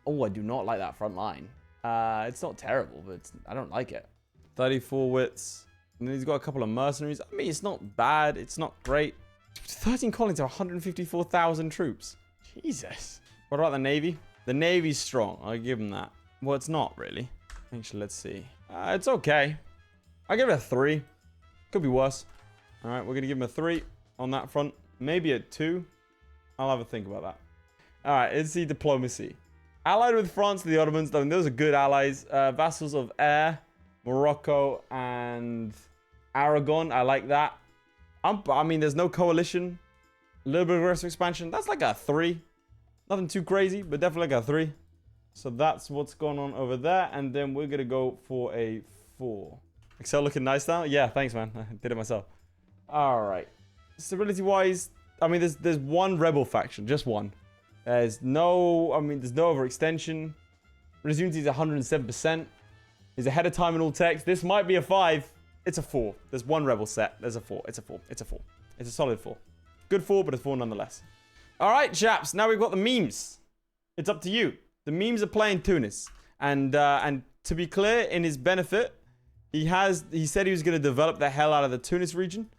Oh, I do not like that front line. It's not terrible, but I don't like it. 34 wits. And then he's got a couple of mercenaries. I mean, it's not bad. It's not great. 13 colonies are 154,000 troops. Jesus. What about the Navy? The Navy's strong. I'll give him that. Well, it's not really. Actually, let's see. It's okay. I'll give it a 3. Could be worse. All right, we're going to give him a 3 on that front. Maybe a 2. I'll have a think about that. All right, let's see diplomacy. Allied with France and the Ottomans. I mean, those are good allies. Vassals of Air, Morocco, and Aragon. I like that. I mean, there's no coalition. A little bit of aggressive expansion. That's like a 3. Nothing too crazy, but definitely like a 3. So that's what's going on over there. And then we're going to go for a 4. Excel looking nice now? Yeah, thanks, man. I did it myself. All right. Stability-wise, I mean, there's one rebel faction. Just one. There's no overextension. Resiliency is 107%. He's ahead of time in all text. This might be a 5. It's a 4. There's one rebel set. There's a 4. It's a 4. It's a 4. It's a solid 4. Good 4, but a 4 nonetheless. All right, chaps. Now we've got the memes. It's up to you. The memes are playing Tunis. And to be clear, in his benefit, he said he was going to develop the hell out of the Tunis region.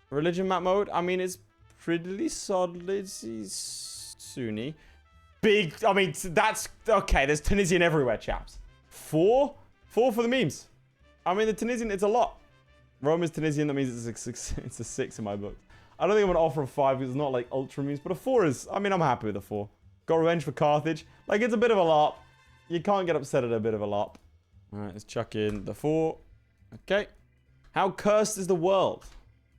Religion map mode. I mean, it's pretty solid. He's Sunni. Big. I mean, that's okay. There's Tunisian everywhere, chaps. 4? 4 for the memes. I mean, the Tunisian, it's a lot. Rome is Tunisian. That means it's a 6 in my book. I don't think I'm going to offer a 5 because it's not like ultra memes. But a 4 is, I mean, I'm happy with a 4. Got revenge for Carthage. Like, it's a bit of a LARP. You can't get upset at a bit of a LARP. All right, let's chuck in the 4. Okay. How cursed is the world?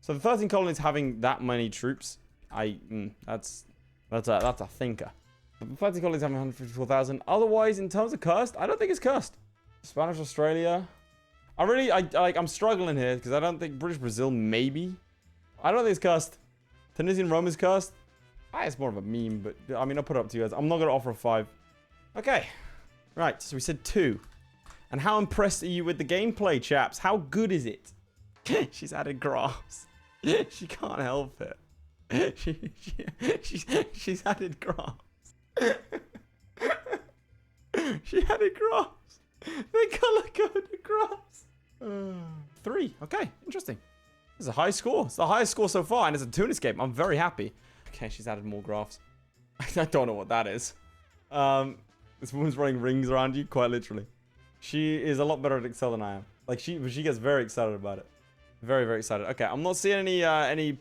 So the 13 colonies having that many troops, that's a thinker. But the 13 colonies having 154,000. Otherwise, in terms of cursed, I don't think it's cursed. Spanish Australia. I'm struggling here because I don't think British Brazil, maybe. I don't think it's cursed. Tunisian Rome is cursed. It's more of a meme, but I mean, I'll put it up to you guys. I'm not going to offer a 5. Okay. Right, so we said 2. And how impressed are you with the gameplay, chaps? How good is it? She's added graphs. She can't help it. She's added graphs. She added graphs. They color-coded graphs. 3. Okay, interesting. It's a high score. It's the highest score so far, and it's a Tunis game. I'm very happy. Okay, she's added more graphs. I don't know what that is. This woman's running rings around you, quite literally. She is a lot better at Excel than I am. Like, she gets very excited about it. Very, very excited. Okay, I'm not seeing any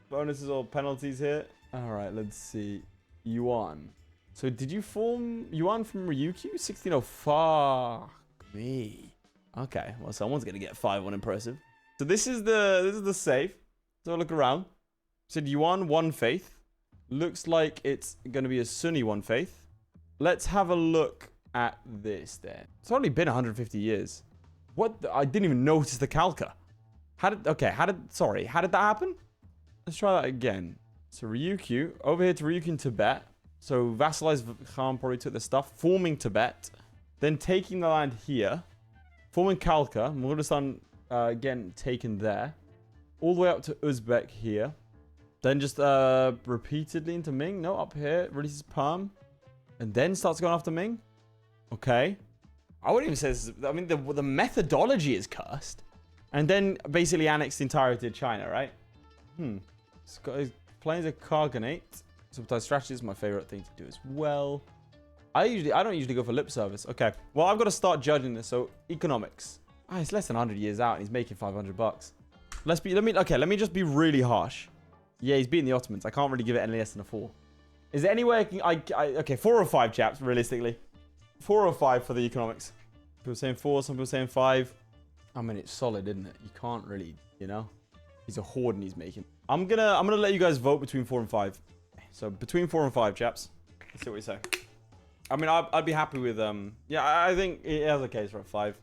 bonuses or penalties here. All right, let's see. Yuan. So did you form Yuan from Ryukyu? 16. Fuck me. Okay, well, someone's gonna get 5 on impressive. So this is the safe. So look around. Said Yuan 1 faith. Looks like it's gonna be a Sunni 1 faith. Let's have a look at this then. It's only been 150 years. What? I didn't even notice the Kalka. How did that happen? Let's try that again. So Ryukyu, over here to Ryukyu in Tibet. So vassalized Khan probably took the stuff, forming Tibet, then taking the land here, forming Kalka, Mughalistan again taken there, all the way up to Uzbek here, then just repeatedly into Ming. No, up here, releases Perm, and then starts going after Ming. Okay. I wouldn't even say this is, I mean, the methodology is cursed. And then basically annexed the entirety of China, right? Planes are Carganate. Subtitle strategy is my favorite thing to do as well. I don't usually go for lip service. Okay. Well, I've got to start judging this. So economics. It's less than 100 years out and he's making 500 bucks. Let me just be really harsh. Yeah, he's beating the Ottomans. I can't really give it any less than a 4. Is there any way okay, 4 or 5, chaps, realistically. 4 or 5 for the economics. People saying 4, some people saying 5. I mean, it's solid, isn't it? You can't really, you know. He's a horde and he's making. I'm gonna let you guys vote between 4 and 5. So between 4 and 5, chaps. Let's see what you say. I mean, I'd be happy with yeah, I think it has a case for a 5.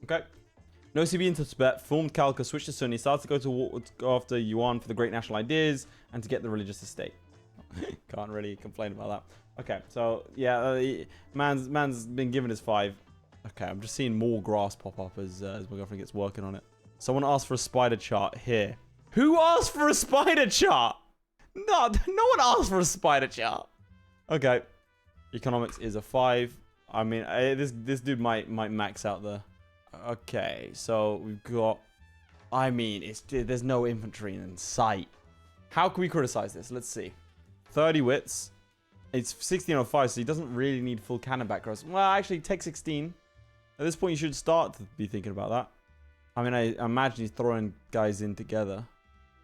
Okay. No CB into Tibet, formed Kalka, switched to Sunni, started to go to war, go after Yuan for the great national ideas and to get the religious estate. Can't really complain about that. Okay, so yeah, man's been given his 5. Okay, I'm just seeing more grass pop up as my girlfriend gets working on it. Someone asked for a spider chart here. Who asked for a spider chart? No one asked for a spider chart. Okay, economics is a 5. I mean, this dude might max out the. Okay, so we've got... I mean, there's no infantry in sight. How can we criticize this? Let's see. 30 wits. It's 1605, so he doesn't really need full cannon back cross. Well, actually, take 16. At this point, you should start to be thinking about that. I mean, I imagine he's throwing guys in together.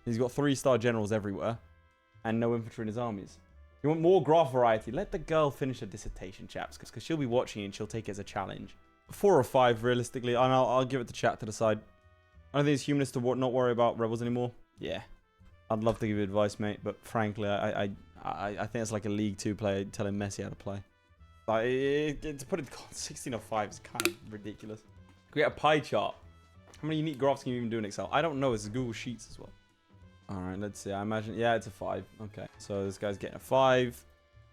He's got 3-star generals everywhere. And no infantry in his armies. You want more graph variety? Let the girl finish her dissertation, chaps. Because she'll be watching and she'll take it as a challenge. 4 or 5, realistically. And I'll give it to chat to decide. I don't think it's humanist to not worry about rebels anymore. Yeah. I'd love to give you advice, mate. But frankly, I think it's like a League 2 player telling Messi how to play. Like, to put it 1605 is kind of ridiculous. Create a pie chart. How many unique graphs can you even do in Excel? I don't know. It's Google Sheets as well. Alright, let's see. I imagine... Yeah, it's a 5. Okay. So this guy's getting a 5.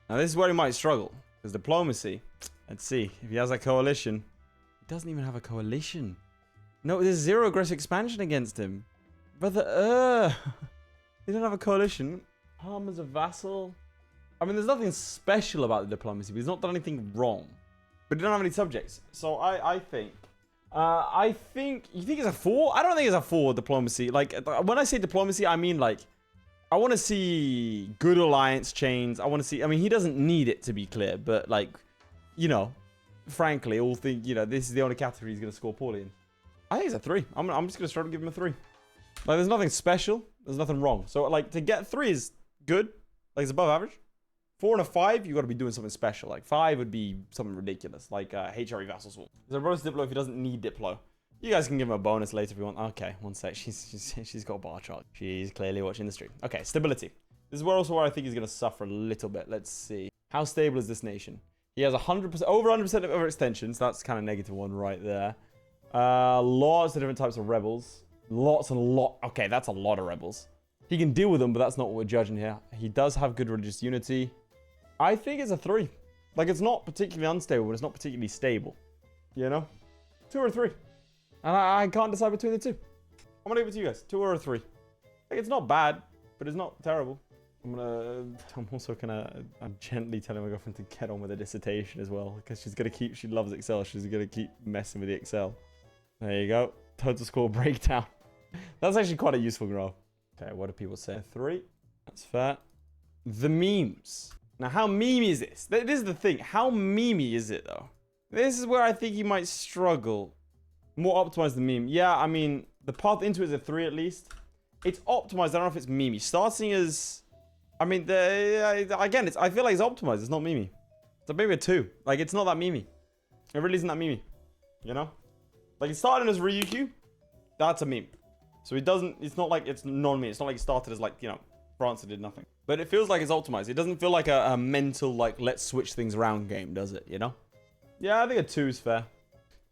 Now, this is where he might struggle. Because diplomacy. Let's see. If he has a coalition. He doesn't even have a coalition. No, there's 0 aggressive expansion against him. Brother, he doesn't have a coalition. Palmer's a vassal. I mean, there's nothing special about the diplomacy. But he's not done anything wrong. But he don't have any subjects. So I think... you think it's a 4? I don't think it's a 4 diplomacy. Like, when I say diplomacy, I mean, like, I want to see good alliance chains. I want to see, I mean, he doesn't need it to be clear, but, like, you know, frankly, all think, you know, this is the only category he's going to score poorly in. I think it's a 3. I'm just going to struggle to give him a 3. Like, there's nothing special. There's nothing wrong. So, like, to get 3 is good. Like, it's above average. 4 and a 5, you got to be doing something special. Like 5 would be something ridiculous, like HRE Vassal Sword. So bonus Diplo if he doesn't need Diplo. You guys can give him a bonus later if you want. Okay, one sec. She's got a bar chart. She's clearly watching the stream. Okay, stability. This is where I think he's going to suffer a little bit. Let's see. How stable is this nation? He has 100%, over 100% of overextensions. That's kind of -1 right there. Lots of different types of rebels. Lots and lot. Okay, that's a lot of rebels. He can deal with them, but that's not what we're judging here. He does have good religious unity. I think it's a 3. Like, it's not particularly unstable, but it's not particularly stable. You know? 2 or 3. And I can't decide between the 2. I'm going to give it to you guys. 2 or a 3. Like, it's not bad, but it's not terrible. I'm also gonna gently telling my girlfriend to get on with her dissertation as well. Because she's going to keep, she loves Excel. She's going to keep messing with the Excel. There you go. Total score breakdown. That's actually quite a useful graph. Okay, what do people say? 3. That's fair. The memes. Now, how memey is this? This is the thing. How memey is it, though? This is where I think you might struggle. More optimized than meme. Yeah, I mean, the path into it is a 3 at least. It's optimized. I don't know if it's memey. Starting as... I mean, again, I feel like it's optimized. It's not memey. So maybe a 2. Like, it's not that memey. It really isn't that memey. You know? Like, it started as Ryukyu. That's a meme. So it doesn't... It's not like it's non-meme. It's not like it started as, like, you know, France did nothing. But it feels like it's optimized. It doesn't feel like a mental, like, let's switch things around game, does it? You know? Yeah, I think a 2 is fair.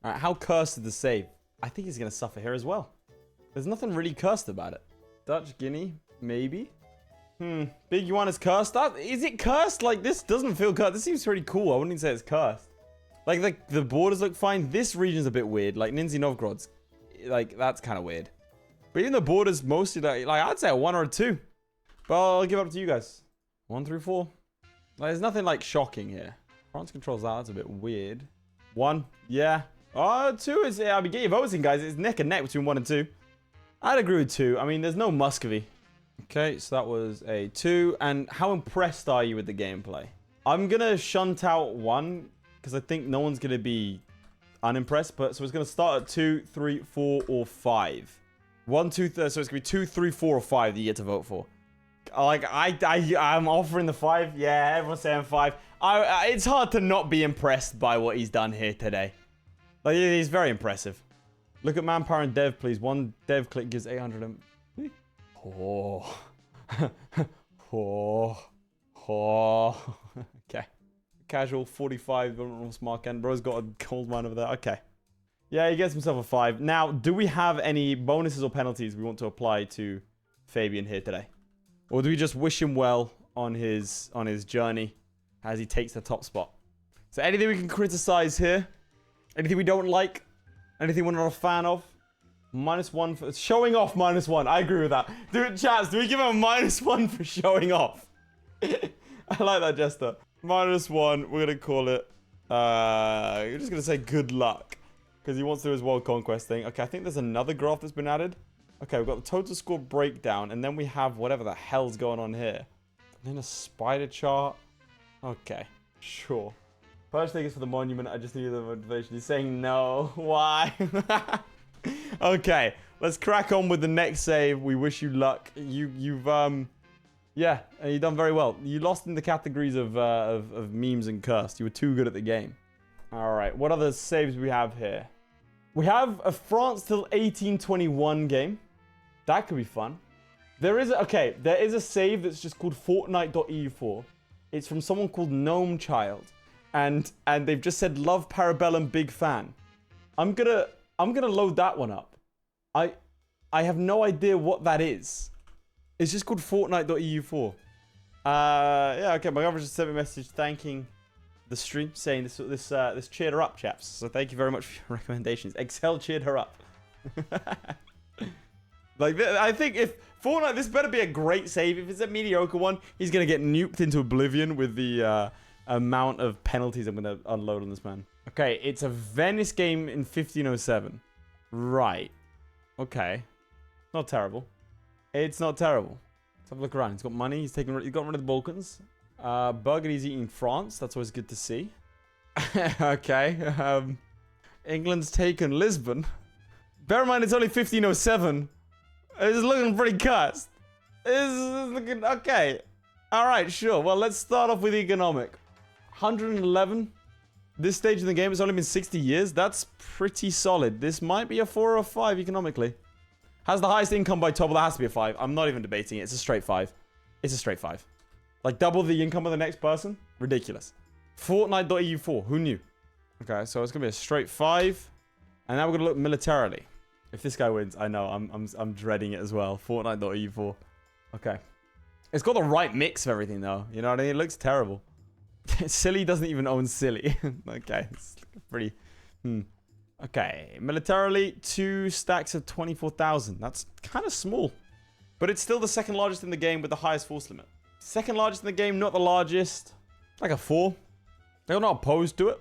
All right, how cursed is the save? I think he's going to suffer here as well. There's nothing really cursed about it. Dutch Guinea, maybe. Big Yuan is cursed. Is it cursed? Like, this doesn't feel cursed. This seems pretty cool. I wouldn't even say it's cursed. Like, the borders look fine. This region's a bit weird. Like, Nizhny Novgorod's, like, that's kind of weird. But even the borders mostly, like, I'd say a 1 or a 2. But I'll give it up to you guys. 1 through 4. Like, there's nothing, like, shocking here. France controls that. That's a bit weird. 1. Yeah. Oh, 2 is... I mean, get your votes in, guys. It's neck and neck between 1 and 2. I'd agree with 2. I mean, there's no Muscovy. Okay, so that was a 2. And how impressed are you with the gameplay? I'm going to shunt out 1. Because I think no one's going to be unimpressed. But so it's going to start at 2, 3, 4, or 5. 1, 2, 3. So it's going to be 2, 3, 4, or 5 that you get to vote for. Like, I'm offering the 5. Yeah, everyone's saying 5. It's hard to not be impressed by what he's done here today. Like, he's very impressive. Look at manpower and dev, please. 1 dev click gives 800 and... Oh. Oh. Okay. Casual, 45. Mark and bro's got a cold mine over there. Okay. Yeah, he gets himself a 5. Now, do we have any bonuses or penalties we want to apply to Fabian here today? Or do we just wish him well on his journey as he takes the top spot? So anything we can criticize here? Anything we don't like? Anything we're not a fan of? -1 for showing off. -1. I agree with that. Do it, chats. Do we give him a -1 for showing off? I like that, Jester. -1. We're gonna call it. You're just gonna say good luck. because he wants to do his world conquest thing. Okay, I think there's another graph that's been added. Okay, we've got the total score breakdown, and then we have whatever the hell's going on here. And then a spider chart. Okay, sure. Purchase tickets for the monument. I just needed the motivation. He's saying no. Why? Okay, let's crack on with the next save. We wish you luck. You've yeah, and you've done very well. You lost in the categories of memes and cursed. You were too good at the game. All right, what other saves we have here? We have a France till 1821 game. That could be fun. There is a save that's just called Fortnite.eu4. It's from someone called Gnome Child, and they've just said love Parabellum, big fan. I'm gonna load that one up. I have no idea what that is. It's just called Fortnite.eu4. Yeah, okay. My governor just sent me a message thanking the stream, saying this cheered her up, chaps. So thank you very much for your recommendations. Excel cheered her up. Like, I think if Fortnite, this better be a great save. If it's a mediocre one, he's gonna get nuked into oblivion with the amount of penalties I'm gonna unload on this man. Okay, it's a Venice game in 1507. Right. Okay. Not terrible. It's not terrible. Let's have a look around. He's got money. He's got rid of the Balkans. Burgundy's eating France. That's always good to see. Okay. England's taken Lisbon. Bear in mind, it's only 1507. It's looking pretty cursed. It's looking okay. All right, sure. Well, let's start off with economic. 111. This stage in the game has only been 60 years. That's pretty solid. This might be a 4 or a 5 economically. Has the highest income by double. That has to be a 5. I'm not even debating it. It's a straight 5. It's a straight 5. Like double the income of the next person? Ridiculous. Fortnite.eu4. Who knew? Okay, so it's gonna be a straight 5. And now we're gonna look militarily. If this guy wins, I know I'm dreading it as well. Fortnite.eu4. Okay. It's got the right mix of everything though. You know what I mean? It looks terrible. Silly doesn't even own Silly. Okay, it's pretty. Okay, militarily 2 stacks of 24,000. That's kind of small, but it's still the second largest in the game with the highest force limit. Second largest in the game, not the largest. Like a 4. They're not opposed to it.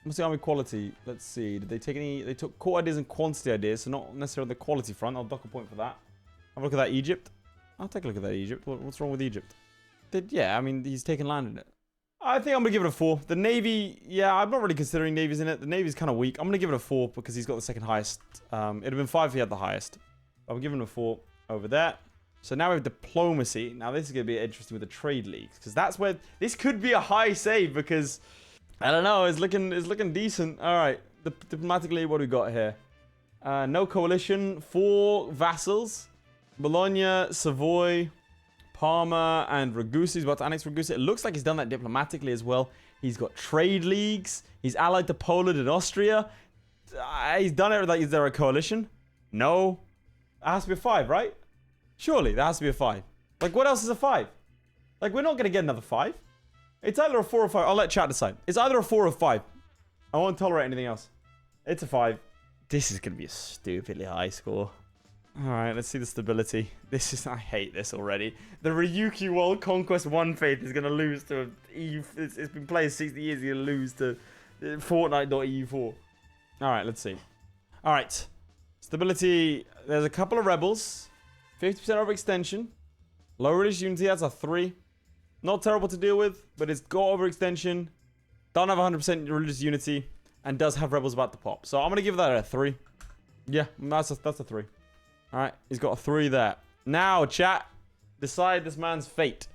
What's the army quality? Let's see. Did they take any? They took core ideas and quantity ideas, so not necessarily on the quality front. I'll dock a point for that. Have a look at that Egypt. I'll take a look at that Egypt. What's wrong with Egypt? Yeah, I mean, he's taken land in it. I think I'm going to give it a 4. The Navy, yeah, I'm not really considering Navy's in it. The Navy's kind of weak. I'm going to give it a 4 because he's got the second highest. It'd have been 5 if he had the highest. I'm giving him a 4 over there. So now we have diplomacy. Now this is going to be interesting with the trade leagues because that's where this could be a high save because I don't know. It's looking decent. All right. Diplomatically, what do we got here? No coalition. 4 vassals. Bologna, Savoy, Parma, and Ragusa. He's about to annex Ragusa. It looks like he's done that diplomatically as well. He's got trade leagues. He's allied to Poland and Austria. He's done it. Like, is there a coalition? No. It has to be a 5, right? Surely, that has to be a 5. Like, what else is a 5? Like, we're not going to get another 5. It's either a 4 or 5. I'll let chat decide. It's either a 4 or 5. I won't tolerate anything else. It's a 5. This is going to be a stupidly high score. Alright, let's see the stability. I hate this already. The Ryukyu World Conquest 1 faith is going to lose to EU. It's been played 60 years. It's going to lose to Fortnite.eu4. Alright, let's see. Alright. Stability. There's a couple of rebels. 50% overextension. Low religious unity. That's a 3. Not terrible to deal with, but it's got overextension. Don't have 100% religious unity. And does have rebels about to pop. So I'm going to give that a 3. Yeah, that's a 3. Alright, he's got a 3 there. Now, chat, decide this man's fate.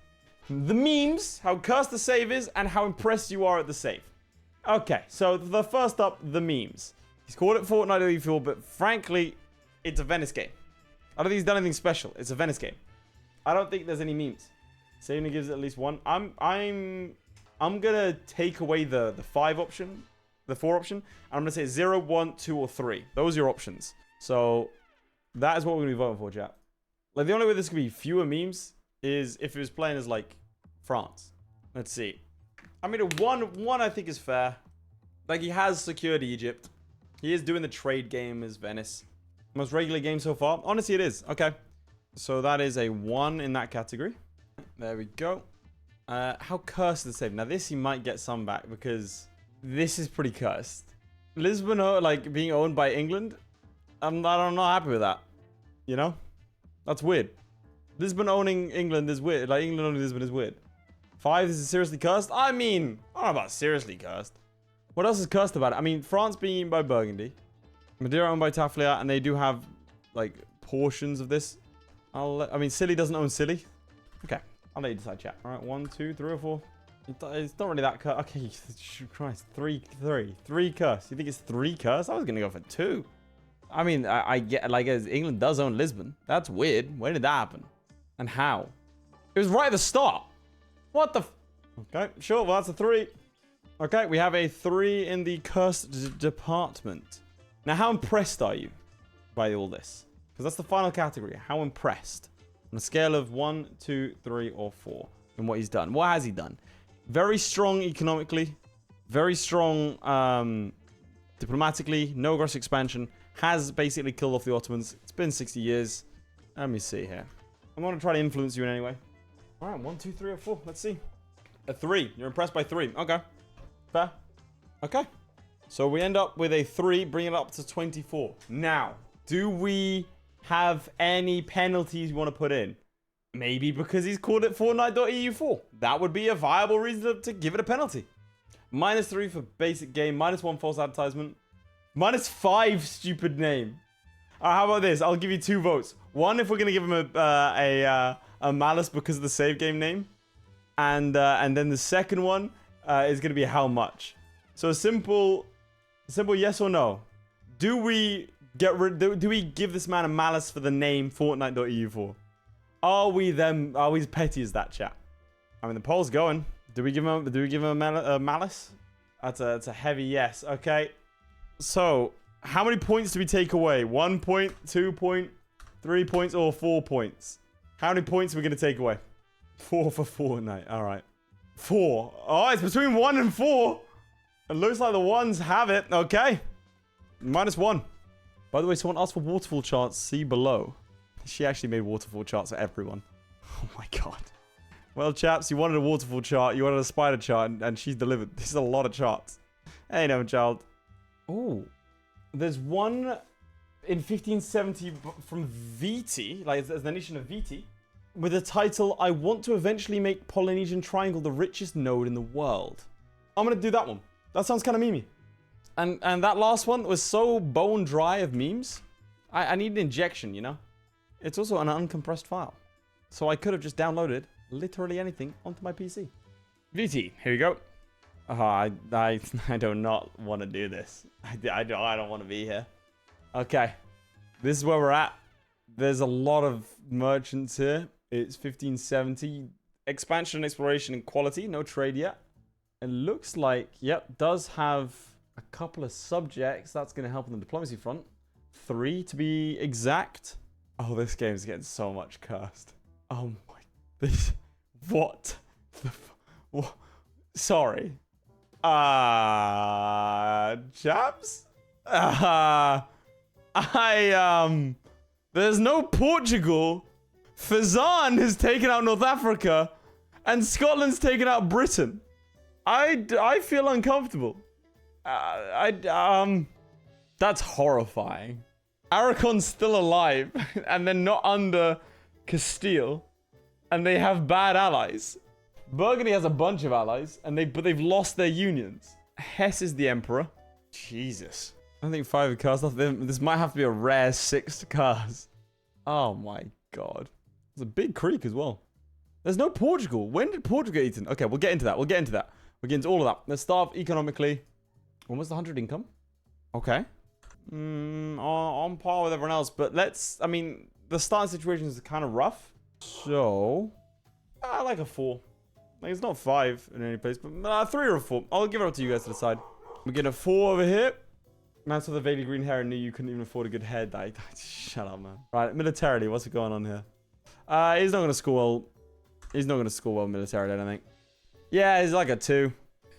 The memes, how cursed the save is, and how impressed you are at the save. Okay, so the first up, the memes. He's called it Fortnite.eu4, but frankly, it's a Venice game. I don't think he's done anything special. It's a Venice game. I don't think there's any memes. Saving gives it at least 1. I'm gonna take away the 5 option, the 4 option, and I'm gonna say 0, 1, 2, or 3. Those are your options. So that is what we're going to be voting for, chat. Like, the only way this could be fewer memes is if it was playing as, like, France. Let's see. I mean, a 1 I think is fair. Like, he has secured Egypt. He is doing the trade game as Venice. Most regular game so far. Honestly, it is. Okay. So that is a 1 in that category. There we go. How cursed is the save? Now, this he might get some back because this is pretty cursed. Lisbon, like, being owned by England, I'm not happy with that. You know? That's weird. Lisbon owning England is weird. Like, England owning Lisbon is weird. 5, this is seriously cursed? I mean, I don't know about seriously cursed. What else is cursed about it? I mean, France being eaten by Burgundy. Madeira owned by Tafflia, and they do have, like, portions of this. I mean, Scilly doesn't own Scilly. Okay, I'll let you decide, chat. All right, 1, 2, 3, or 4. It's not really that cursed. Okay, Christ, 3 cursed. You think it's 3 cursed? I was gonna go for 2. I mean, I get, like, as England does own Lisbon. That's weird. When did that happen? And how? It was right at the start. What the Okay, sure. Well, that's a 3. Okay, we have a 3 in the cursed department. Now, how impressed are you by all this? Because that's the final category. How impressed? On a scale of 1, 2, 3, or 4 in what he's done. What has he done? Very strong economically. Very strong diplomatically. No aggressive expansion. Has basically killed off the Ottomans. It's been 60 years. Let me see here. I'm going to try to influence you in any way. All right, 1, 2, 3, or 4. Let's see. A 3. You're impressed by 3. Okay. Fair. Okay. So we end up with a 3, bring it up to 24. Now, do we have any penalties you want to put in? Maybe because he's called it Fortnite.EU4. That would be a viable reason to give it a penalty. -3 for basic game. -1 false advertisement. -5 stupid name. How about this? I'll give you 2 votes. 1 if we're going to give him a malice because of the save game name. And then the second one is going to be how much. So a simple yes or no. Do we give this man a malice for the name Fortnite.EU4? Are we as petty as that, chat? I mean, the poll's going. Do we give him a malice? That's a heavy yes. Okay. So, how many points do we take away? 1 point, 2 point, 3 points, or 4 points? How many points are we going to take away? 4 for Fortnite. All right. 4. Oh, it's between 1 and 4. It looks like the ones have it. Okay. -1. By the way, someone asked for waterfall charts. See below. She actually made waterfall charts for everyone. Oh my god. Well, chaps, you wanted a waterfall chart. You wanted a spider chart, and she's delivered. This is a lot of charts. Hey, no, child. Oh. There's one in 1570 from Viti, like as the nation of Viti, with the title, I want to eventually make Polynesian Triangle the richest node in the world. I'm going to do that one. That sounds kind of memey. And that last one was so bone dry of memes. I need an injection, you know? It's also an uncompressed file. So I could have just downloaded literally anything onto my PC. VT, here you go. Oh, I do not want to do this. I don't want to be here. Okay. This is where we're at. There's a lot of merchants here. It's 1570. Expansion, exploration, and quality. No trade yet. It looks like, yep, does have a couple of subjects. That's going to help on the diplomacy front. 3 to be exact. Oh, this game's getting so much cursed. Oh my... This... What? What? Sorry. Chaps? There's no Portugal. Fazan has taken out North Africa. And Scotland's taken out Britain. I feel uncomfortable. That's horrifying. Aragon's still alive, and they're not under Castile, and they have bad allies. Burgundy has a bunch of allies, but they've lost their unions. Hesse is the emperor. Jesus. I think 5 cars off them. This might have to be a rare 6 cars. Oh my god. There's a big creek as well. There's no Portugal. When did Portugal get eaten? Okay, we'll get into that. We'll get into all of that. Let's start economically. Almost 100 income. Okay. On par with everyone else, but I mean, the starting situation is kind of rough. So, I like a 4. Like, it's not 5 in any place, but 3 or a 4. I'll give it up to you guys to decide. We're getting a 4 over here. Man saw the vaguely green hair and knew you couldn't even afford a good head. Shut up, man. Right, militarily, what's going on here? He's not going to score well. He's not going to score well militarily, I don't think. Yeah, he's like a 2.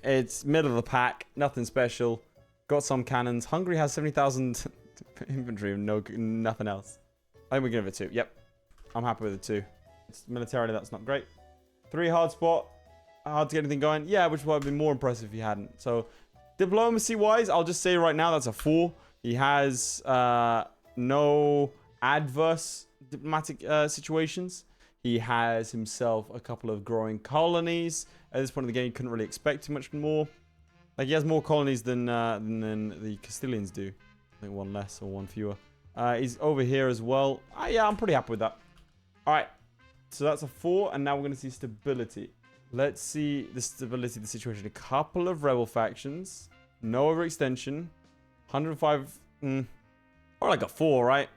It's middle of the pack. Nothing special. Got some cannons. Hungary has 70,000 infantry and nothing else. I think we give it a 2. Yep. I'm happy with a 2. It's militarily, that's not great. 3 hard spot. Hard to get anything going. Yeah, which would have been more impressive if you hadn't. So, Diplomacy-wise, I'll just say right now that's a 4. He has no adverse diplomatic situations. He has himself a couple of growing colonies. At this point in the game, you couldn't really expect too much more. Like, he has more colonies than the Castilians do. I think 1 less or 1 fewer. He's over here as well. Yeah, I'm pretty happy with that. All right. So that's a 4, and now we're going to see stability. Let's see the stability of the situation. A couple of rebel factions. No overextension. 105. Or like a 4, right?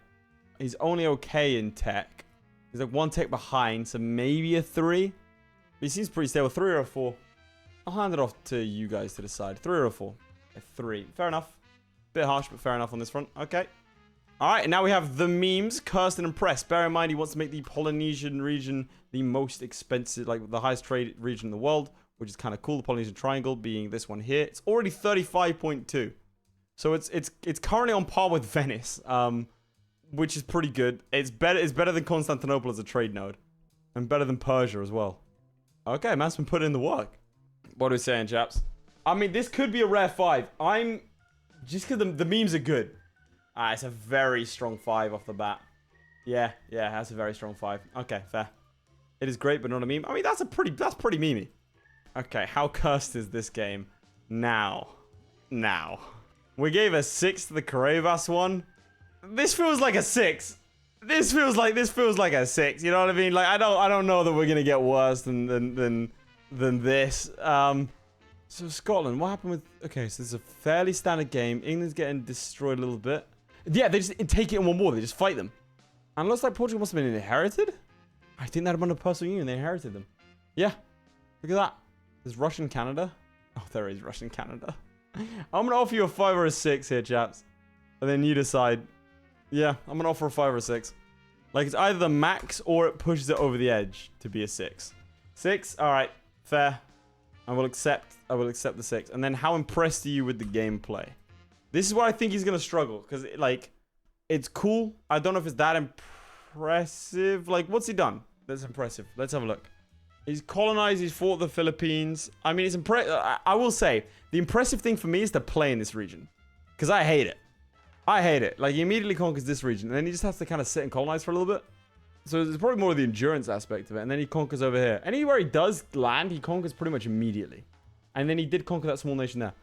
He's only okay in tech. He's like 1 tech behind, so maybe a 3. But he seems pretty stable. 3 or a 4. I'll hand it off to you guys to decide. 3 or a 4? A 3. Fair enough. Bit harsh, but fair enough on this front. Okay. All right, and now we have the memes, Cursed and Impressed. Bear in mind, he wants to make the Polynesian region the most expensive, like the highest trade region in the world, which is kind of cool. The Polynesian Triangle being this one here. It's already 35.2. So it's currently on par with Venice, which is pretty good. It's better than Constantinople as a trade node, and better than Persia as well. Okay, man's been putting in the work. What are we saying, chaps? I mean, this could be a rare 5. Just because the memes are good. It's a very strong 5 off the bat. Yeah, that's a very strong 5. Okay, fair. It is great, but not a meme. I mean, that's pretty memey. Okay, how cursed is this game? Now. We gave a 6 to the Cuevas one. This feels like a 6. This feels like a 6. You know what I mean? Like, I don't know that we're gonna get worse than this. So Scotland, what happened with? Okay, so this is a fairly standard game. England's getting destroyed a little bit. Yeah, they just take it in 1 war. They just fight them. And it looks like Portugal must have been inherited. I think that amount of personal union, they inherited them. Yeah, look at that. There's Russian Canada. Oh, there is Russian Canada. I'm gonna offer you a 5 or a 6 here, chaps, and then you decide. Yeah, I'm gonna offer a 5 or a 6. Like, it's either the max or it pushes it over the edge to be a 6. 6, all right, fair. I will accept the 6. And then, how impressed are you with the gameplay? This is where I think he's gonna struggle, because it's cool. I don't know if it's that impressive. Like, what's he done that's impressive? Let's have a look. He's colonized. He's fought the Philippines. I mean, it's impressive. I will say the impressive thing for me is to play in this region, because I hate it. Like, he immediately conquers this region, and then he just has to kind of sit and colonize for a little bit. So there's probably more of the endurance aspect of it. And then he conquers over here. Anywhere he does land, he conquers pretty much immediately. And then he did conquer that small nation there.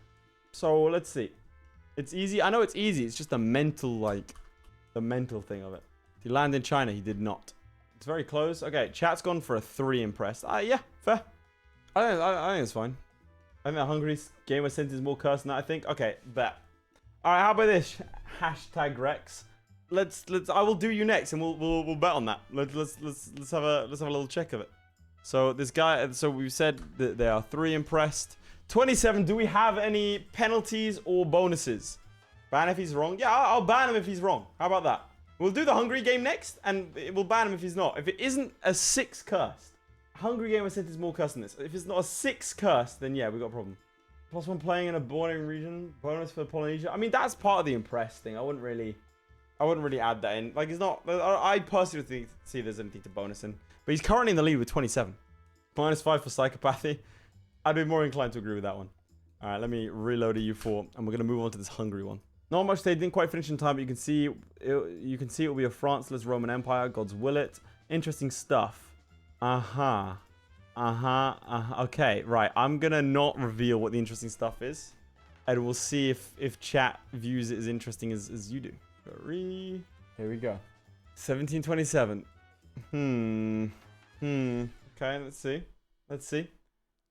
So let's see. It's easy. I know it's easy. It's just the mental thing of it. He landed in China. He did not. It's very close. Okay, chat's gone for a 3 impressed. Yeah, fair. I think it's fine. I think that Hungary's gamer sense is more cursed than that, I think. Okay, bet. All right, how about this? Hashtag Rex. I will do you next, and we'll bet on that. Let's have a little check of it. So this guy. So we've said that they are 3 impressed. 27. Do we have any penalties or bonuses? Ban if he's wrong. Yeah, I'll ban him if he's wrong. How about that? We'll do the Hungary game next, and we'll ban him if he's not. If it isn't a 6 cursed, Hungary game I said is more cursed than this. If it's not a 6 cursed, then yeah, we got a problem. +1 playing in a bordering region. Bonus for Polynesia. I mean, that's part of the impressed thing. I wouldn't really add that in. Like, it's not. I personally see there's anything to bonus in. But he's currently in the lead with 27. -5 for psychopathy. I'd be more inclined to agree with that one. All right, let me reload EU4, and we're gonna move on to this Hungary one. Not much. They didn't quite finish in time, but you can see it will be a Franceless Roman Empire. God's will it. Interesting stuff. Okay, right. I'm gonna not reveal what the interesting stuff is, and we'll see if chat views it as interesting as you do. Here we go. 1727. Okay, let's see.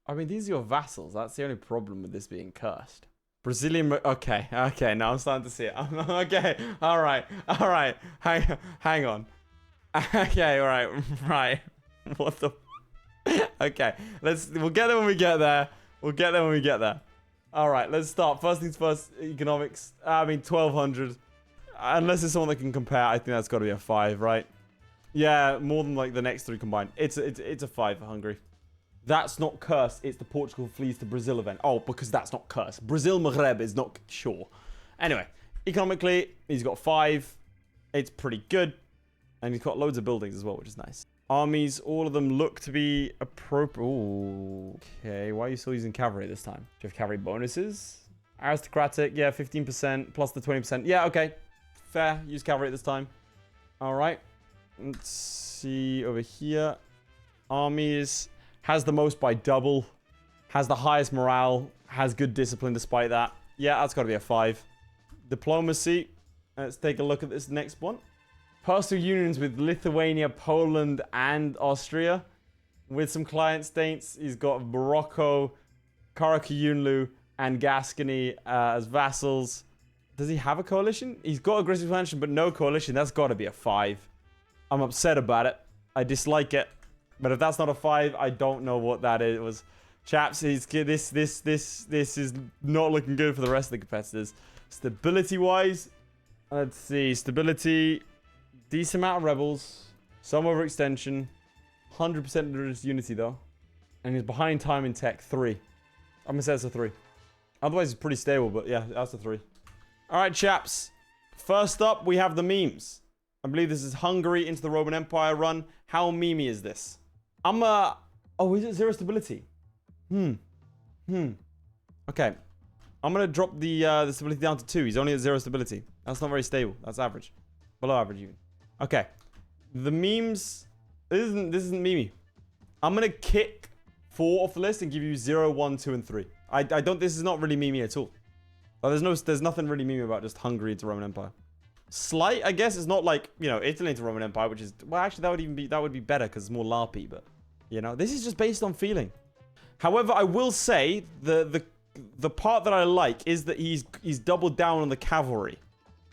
I mean, these are your vassals. That's the only problem with this being cursed. Brazilian. Okay. Now I'm starting to see it. Okay. All right. Hang on. Okay. All right. What the? Okay. We'll get there when we get there. All right. Let's start. First things first. Economics. I mean, 1200. Unless it's someone that can compare, I think that's got to be a 5, right? Yeah, more than like the next 3 combined. It's a 5 for Hungary. That's not cursed. It's the Portugal flees to Brazil event. Oh, because that's not cursed. Brazil Maghreb is not sure. Anyway, economically, he's got 5. It's pretty good. And he's got loads of buildings as well, which is nice. Armies, all of them look to be appropriate. Ooh, okay, why are you still using cavalry this time? Do you have cavalry bonuses? Aristocratic, yeah, 15% plus the 20%. Yeah, okay. Fair. Use cavalry at this time. All right. Let's see over here. Armies. Has the most by double. Has the highest morale. Has good discipline despite that. Yeah, that's got to be a 5. Diplomacy. Let's take a look at this next one. Personal unions with Lithuania, Poland, and Austria. With some client states. He's got Morocco, Carmichael, and Gascony as vassals. Does he have a coalition? He's got aggressive expansion, but no coalition. That's got to be a 5. I'm upset about it. I dislike it. But if that's not a 5, I don't know what that is. It was, chaps. This is not looking good for the rest of the competitors. Stability-wise, let's see. Stability, decent amount of rebels, some overextension, 100% unity though, and he's behind time in tech 3. I'm gonna say it's a 3. Otherwise, it's pretty stable, but yeah, that's a 3. All right, chaps. First up, we have the memes. I believe this is Hungary into the Roman Empire run. How memey is this? Oh, is it 0 stability? Okay. I'm going to drop the stability down to 2. He's only at 0 stability. That's not very stable. That's average. Below average even. Okay. The memes. This isn't memey. I'm going to kick 4 off the list and give you 0, 1, 2, and 3. I don't. This is not really memey at all. There's nothing really memey about just Hungary into Roman Empire. Slight, I guess. It's not like, you know, Italy into Roman Empire, which is, well, actually that would be better because it's more LARPy, but you know, this is just based on feeling. However, I will say the part that I like is that he's doubled down on the cavalry.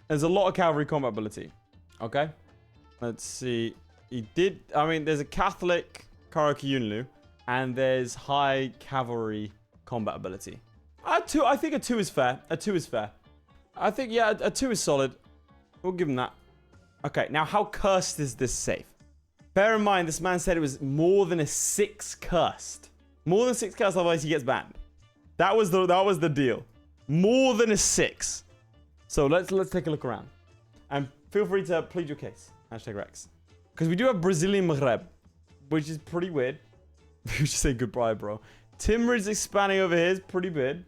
There's a lot of cavalry combat ability. Okay, let's see. He did. I mean, there's a Catholic Carmichael and there's high cavalry combat ability. I think a 2 is fair. A 2 is fair. I think, yeah, a 2 is solid. We'll give him that. Okay, now how cursed is this safe? Bear in mind, this man said it was more than a 6 cursed. More than 6 cursed, otherwise he gets banned. That was the deal. More than a 6. So let's take a look around. And feel free to plead your case. #Rex. Because we do have Brazilian Maghreb, which is pretty weird. We should say goodbye, bro. Timrid's expanding over here is pretty big.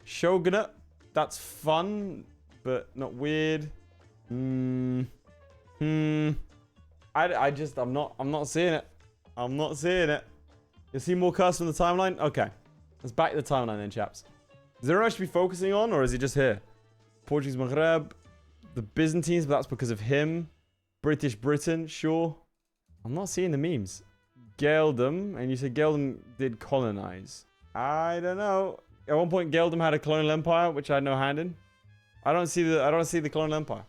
Shogunate. That's fun, but not weird. I'm not seeing it. I'm not seeing it. You see more curse on the timeline? Okay. Let's back to the timeline then, chaps. Is there anyone I should be focusing on, or is he just here? Portuguese Maghreb. The Byzantines, but that's because of him. British Britain, sure. I'm not seeing the memes. Geldom, and you said Geldom did colonize. I don't know. At one point, Geldom had a colonial empire, which I had no hand in. I don't see the colonial empire.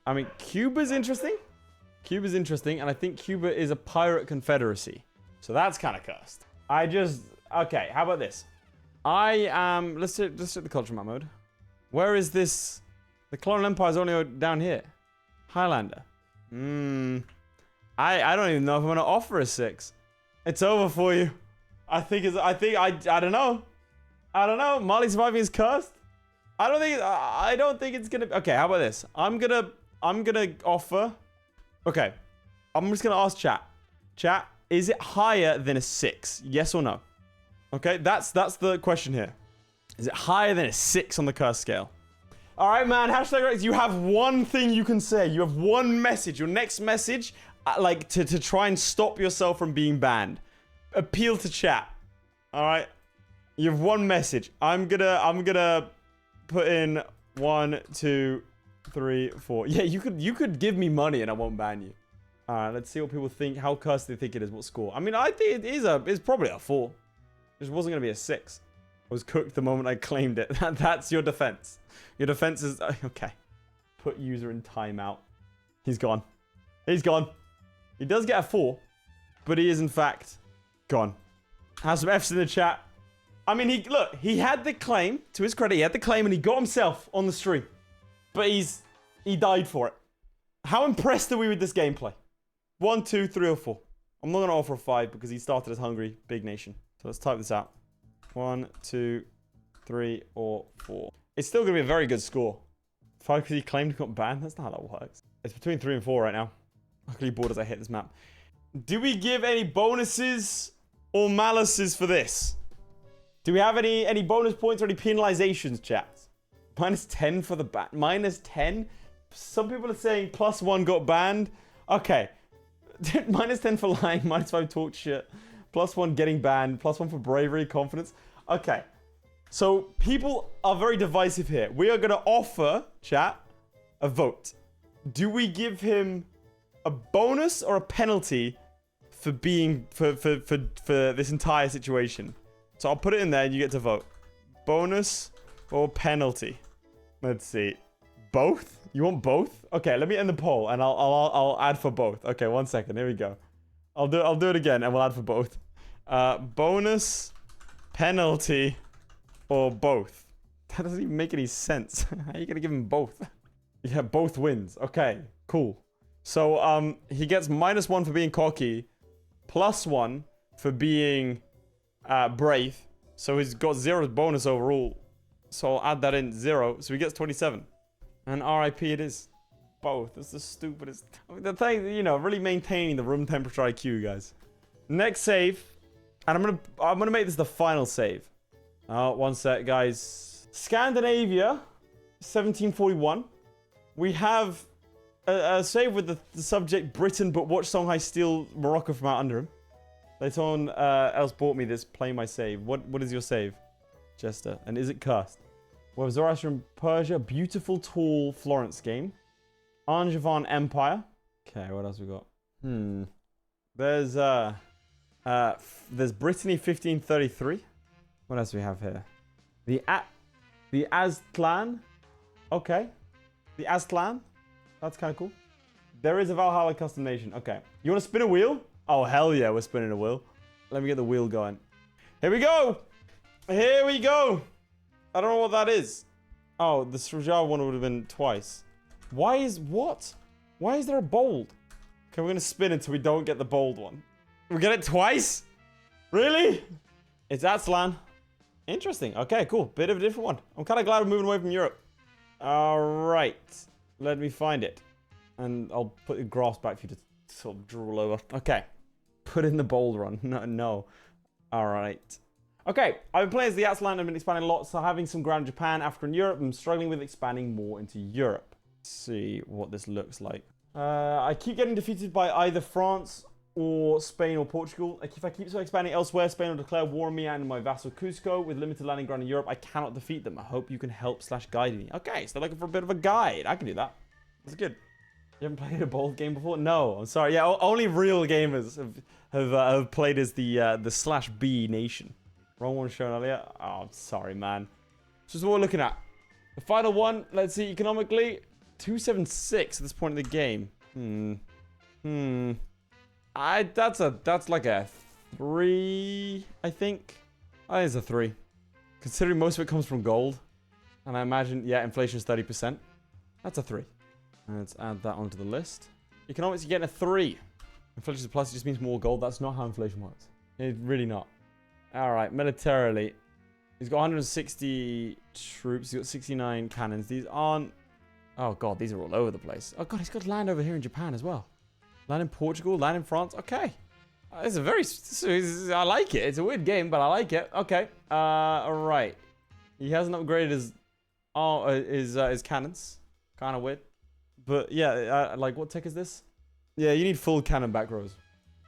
I mean, Cuba's interesting. Cuba's interesting, and I think Cuba is a pirate confederacy. So that's kind of cursed. Okay, how about this? Let's hit the culture map mode. Where is this? The colonial empire is only down here. Highlander. I don't even know if I'm gonna offer a 6. It's over for you. I don't know. I don't know. Mali surviving is cursed. I don't think it's gonna. Okay, how about this? I'm gonna offer. Okay, I'm just gonna ask chat. Chat, is it higher than a 6? Yes or no? Okay, that's the question here. Is it higher than a 6 on the curse scale? All right, man. #Rex, you have one thing you can say. You have one message. Your next message, like to try and stop yourself from being banned. Appeal to chat. All right. You have one message. I'm gonna put in 1, 2, 3, 4. Yeah, you could give me money and I won't ban you. All right. Let's see what people think. How cursed they think it is. What score? I mean, I think it's probably a 4. It just wasn't gonna be a 6. I was cooked the moment I claimed it. That's your defense. Your defense is okay. Put user in timeout. He's gone. He's gone. He does get a 4, but he is in fact gone. Have some F's in the chat. I mean, he had the claim. To his credit, he had the claim and he got himself on the stream, but he died for it. How impressed are we with this gameplay? 1, 2, 3, or 4. I'm not gonna offer a 5 because he started as Hungary, big nation. So let's type this out. 1, 2, 3, or 4. It's still going to be a very good score. 5 because he claimed he got banned? That's not how that works. It's between 3 and 4 right now. Luckily bored as I hit this map. Do we give any bonuses or malices for this? Do we have any bonus points or any penalizations, chat? -10 for the ban. -10? Some people are saying +1 got banned. Okay. -10 for lying, -5 talk shit, +1 getting banned, +1 for bravery, confidence. Okay. So people are very divisive here. We are going to offer, chat, a vote. Do we give him a bonus or a penalty for being for this entire situation? So I'll put it in there and you get to vote. Bonus or penalty? Let's see. Both? You want both? Okay, let me end the poll and I'll add for both. Okay, 1 second. Here we go. I'll do it again and we'll add for both. Bonus, penalty, or both. That doesn't even make any sense. How are you gonna give him both? Yeah, both wins. Okay, cool. So he gets -1 for being cocky, +1 for being brave. So he's got 0 bonus overall. So I'll add that in 0. So he gets 27. And RIP it is. Both. It's the stupidest. I mean, the thing, you know, really maintaining the room temperature IQ, guys. Next save. And I'm gonna make this the final save. Oh, 1 sec, guys. Scandinavia, 1741. We have a save with the subject Britain, but watch Songhai steal Morocco from out under him. Later on, else bought me this. Play my save. What is your save, Jester? And is it cursed? We have Zoroastrian Persia, beautiful tall Florence game. Angevin Empire. Okay, what else we got? There's Brittany 1533. What else do we have here? The Aztlan. Okay. The Aztlan. That's kind of cool. There is a Valhalla custom nation. Okay. You want to spin a wheel? Oh, hell yeah, we're spinning a wheel. Let me get the wheel going. Here we go. Here we go. I don't know what that is. Oh, the Srajar one would have been twice. Why is there a bold? Okay, we're going to spin until we don't get the bold one. We get it twice? Really? It's Aztlan. Interesting. Okay, cool. Bit of a different one. I'm kind of glad we're moving away from Europe. All right. Let me find it. And I'll put the graphs back for you to sort of drool over. Okay. Put in the bold run. No. All right. Okay. I've been playing as the Aztlan. I've been expanding a lot. So having some ground in Japan, Africa, and Europe. I'm struggling with expanding more into Europe. Let's see what this looks like. I keep getting defeated by either France or Spain or Portugal. If I keep expanding elsewhere, Spain will declare war on me and my vassal Cusco. With limited landing ground in Europe, I cannot defeat them. I hope you can help/guide me. Okay, so they're looking for a bit of a guide. I can do that. That's good. You haven't played a bold game before? No, I'm sorry. Yeah, only real gamers have played as the /B nation. Wrong one shown earlier. Oh, I'm sorry, man. This is what we're looking at. The final one, let's see, economically, 276 at this point in the game. That's like a 3, I think. I think it's a 3. Considering most of it comes from gold. And I imagine, yeah, inflation is 30%. That's a 3. Let's add that onto the list. Economics, you're getting a 3. Inflation is a plus, it just means more gold. That's not how inflation works. It's really not. Alright, militarily. He's got 160 troops. He's got 69 cannons. These aren't... Oh, God, these are all over the place. Oh, God, he's got land over here in Japan as well. Land in Portugal, land in France. Okay. It's a very... I like it. It's a weird game, but I like it. Okay. Alright. He hasn't upgraded his cannons. Kind of weird. But, yeah, like, what tech is this? Yeah, you need full cannon back rows.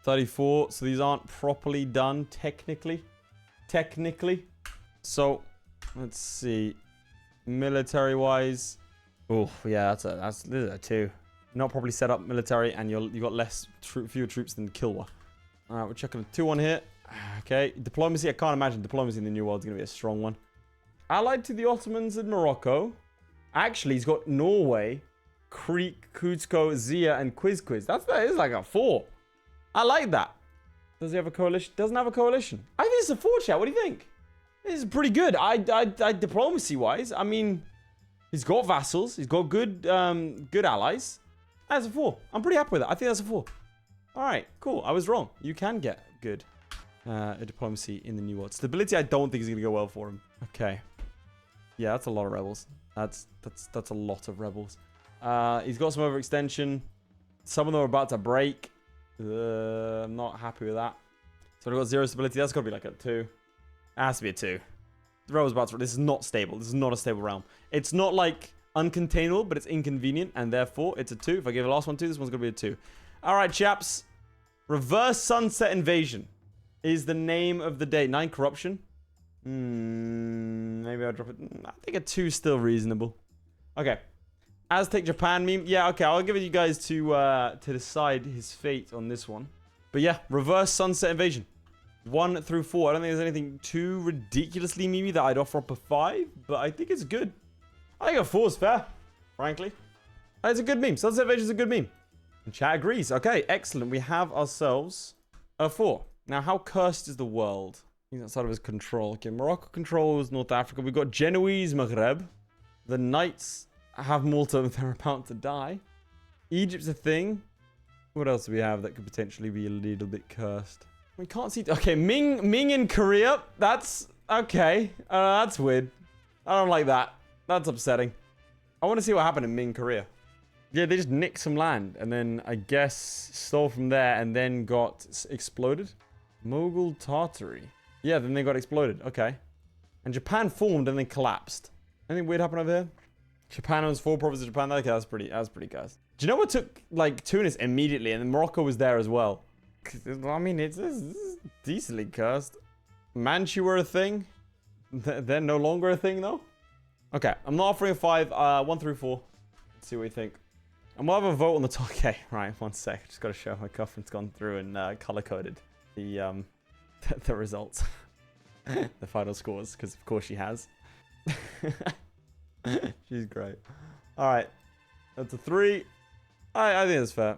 34. So these aren't properly done, technically. So, let's see. Military-wise... Oh, yeah, this is a 2. Not properly set up military, and you got fewer troops than Kilwa. Alright, we're checking a 2-1 here. Okay, diplomacy. I can't imagine diplomacy in the New World is going to be a strong one. Allied to the Ottomans in Morocco. Actually, he's got Norway, Creek, Kuzco, Zia, and Quiz. That is like a 4. I like that. Does he have a coalition? Doesn't have a coalition. I think it's a 4, chat. What do you think? This is pretty good. I diplomacy-wise, I mean... He's got vassals. He's got good allies. That's a 4. I'm pretty happy with that. I think that's a 4. All right, cool. I was wrong. You can get good diplomacy in the New World. Stability, I don't think is going to go well for him. Okay. Yeah, that's a lot of rebels. That's a lot of rebels. He's got some overextension. Some of them are about to break. I'm not happy with that. So we've got 0 stability. That's got to be like a 2. It has to be a 2. This is not stable. This is not a stable realm. It's not like uncontainable, but it's inconvenient, and therefore it's a 2. If I give the last one 2, this one's gonna be a 2. All right, chaps. Reverse Sunset Invasion is the name of the day. 9 corruption. Maybe I'll drop it. I think a 2 is still reasonable. Okay. Aztec Japan meme. Yeah, okay. I'll give it you guys to decide his fate on this one. But yeah, Reverse Sunset Invasion. 1 through 4. I don't think there's anything too ridiculously memey that I'd offer up a 5, but I think it's good. I think a 4 is fair, frankly. It's a good meme. Sunset Invasion is a good meme. And chat agrees. Okay, excellent. We have ourselves a 4. Now, how cursed is the world? He's outside of his control. Okay, Morocco controls North Africa. We've got Genoese Maghreb. The Knights have Malta. They're about to die. Egypt's a thing. What else do we have that could potentially be a little bit cursed? We can't see... Okay, Ming in Korea. That's... Okay. That's weird. I don't like that. That's upsetting. I want to see what happened in Ming, Korea. Yeah, they just nicked some land. And then, I guess, stole from there and then got exploded. Mughal Tartary. Yeah, then they got exploded. Okay. And Japan formed and then collapsed. Anything weird happened over here? Japan owns 4 provinces of Japan. Okay, that's pretty guys. Do you know what took, like, Tunis immediately? And then Morocco was there as well. I mean, it's decently cursed. Manchu were a thing. They're no longer a thing, though. Okay, I'm not offering a 5. 1 through 4. Let's see what you think. And we'll have a vote on the top. Okay, right, 1 sec. Just got to show how Cuffin's gone through and color-coded the results. The final scores, because of course she has. She's great. Alright. That's a 3. I think that's fair.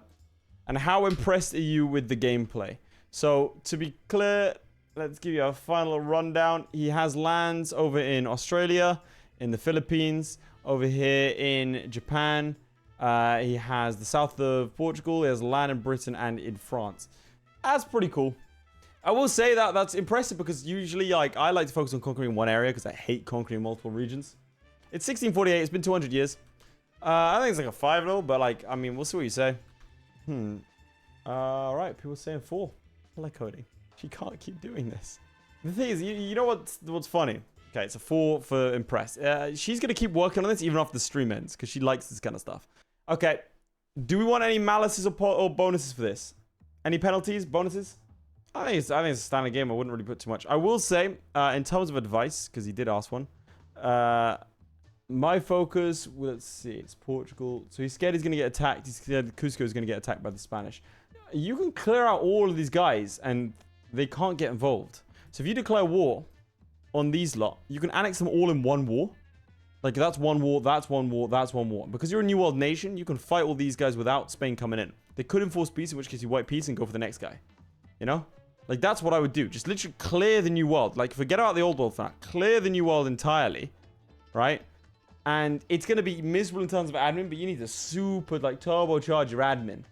And how impressed are you with the gameplay? So, to be clear, let's give you a final rundown. He has lands over in Australia, in the Philippines, over here in Japan. He has the south of Portugal. He has land in Britain and in France. That's pretty cool. I will say that that's impressive because usually, like, I like to focus on conquering one area because I hate conquering multiple regions. It's 1648. It's been 200 years. I think it's like a 5-0, but like, I mean, we'll see what you say. Right, people saying 4. Color coding. She can't keep doing this. The thing is, you know what's funny? Okay, it's a 4 for impressed. She's gonna keep working on this even after the stream ends because she likes this kind of stuff. Okay, do we want any malices or bonuses for this? Any penalties, bonuses? I think it's a standard game. I wouldn't really put too much. I will say, in terms of advice, because he did ask one. My focus, let's see, it's Portugal. So he's scared he's going to get attacked. He's scared Cusco is going to get attacked by the Spanish. You can clear out all of these guys and they can't get involved. So if you declare war on these lot, you can annex them all in one war. Like that's one war, that's one war, that's one war. Because you're a New World nation, you can fight all these guys without Spain coming in. They could enforce peace, in which case you wipe peace and go for the next guy. You know? Like that's what I would do. Just literally clear the New World. Like forget about the Old World for now. Clear the New World entirely. Right? And it's going to be miserable in terms of admin, but you need to super, like, turbocharge your admin,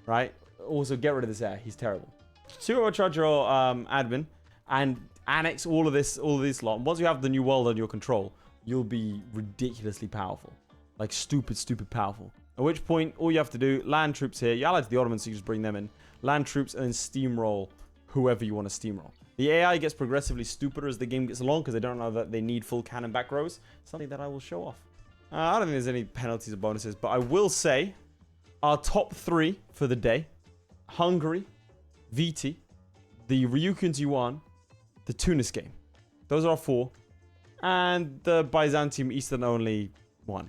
right? Also, get rid of this air. He's terrible. Turbocharge your admin and annex all of this lot. And once you have the New World under your control, you'll be ridiculously powerful. Like, stupid powerful. At which point, all you have to do, land troops here. You're allied to the Ottomans, so you just bring them in. Land troops and then steamroll whoever you want to steamroll. The AI gets progressively stupider as the game gets along because they don't know that they need full cannon back rows. Something that I will show off. I don't think there's any penalties or bonuses, but I will say our top 3 for the day. Hungary, VT, the Ryukyu Yuan, the Tunis game. Those are our 4. And the Byzantium Eastern only 1.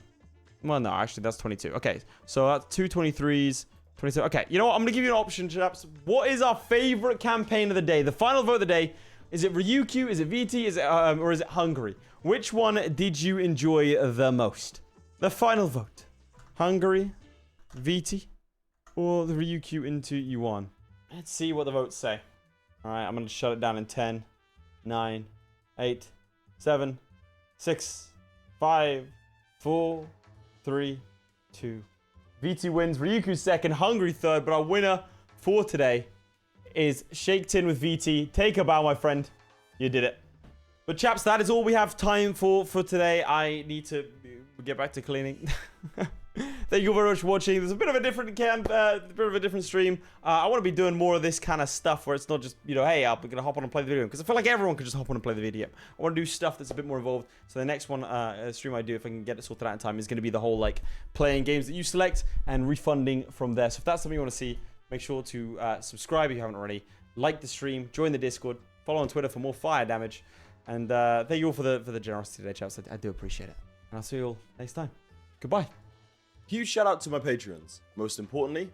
Well, no, actually that's 22. Okay, so that's 2 23s. 22. Okay, you know what? I'm going to give you an option, chaps. What is our favorite campaign of the day? The final vote of the day. Is it Ryukyu? Is it VT? Is it, or is it Hungary? Which one did you enjoy the most? The final vote. Hungary, VT, or the Ryukyu into Yuan? Let's see what the votes say. All right, I'm going to shut it down in 10, 9, 8, 7, 6, 5, 4, 3, 2, VT wins, Ryukyu second, Hungary third, but our winner for today is Shake Tin with VT. Take a bow, my friend. You did it. But chaps, that is all we have time for today. I need to get back to cleaning. Thank Thank you very much for watching. There's a bit of a different stream. I want to be doing more of this kind of stuff where it's not just, you know, hey, I'm going to hop on and play the video. Because I feel like everyone can just hop on and play the video. I want to do stuff that's a bit more involved. So the next one, stream I do, if I can get it sorted out in time, is going to be the whole, like, playing games that you select and refunding from there. So if that's something you want to see, make sure to subscribe if you haven't already. Like the stream, join the Discord, follow on Twitter for more fire damage. And thank you all for the generosity today, chaps. I do appreciate it. And I'll see you all next time. Goodbye. Huge shout out to my Patreons. Most importantly,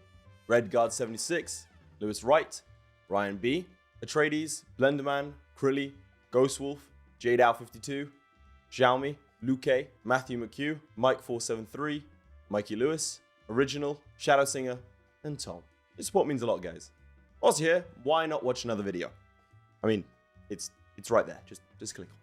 Redguard76, Lewis Wright, Ryan B, Atreides, Blenderman, Crilly, Ghostwolf, JadeOut52, Sjalmi, Luque, Matthew McHugh, Mike473, Mikey Lewis, Original, ShadowSinger, and Tom. Your support means a lot, guys. Whilst you're here, why not watch another video? I mean, it's right there. Just click on it.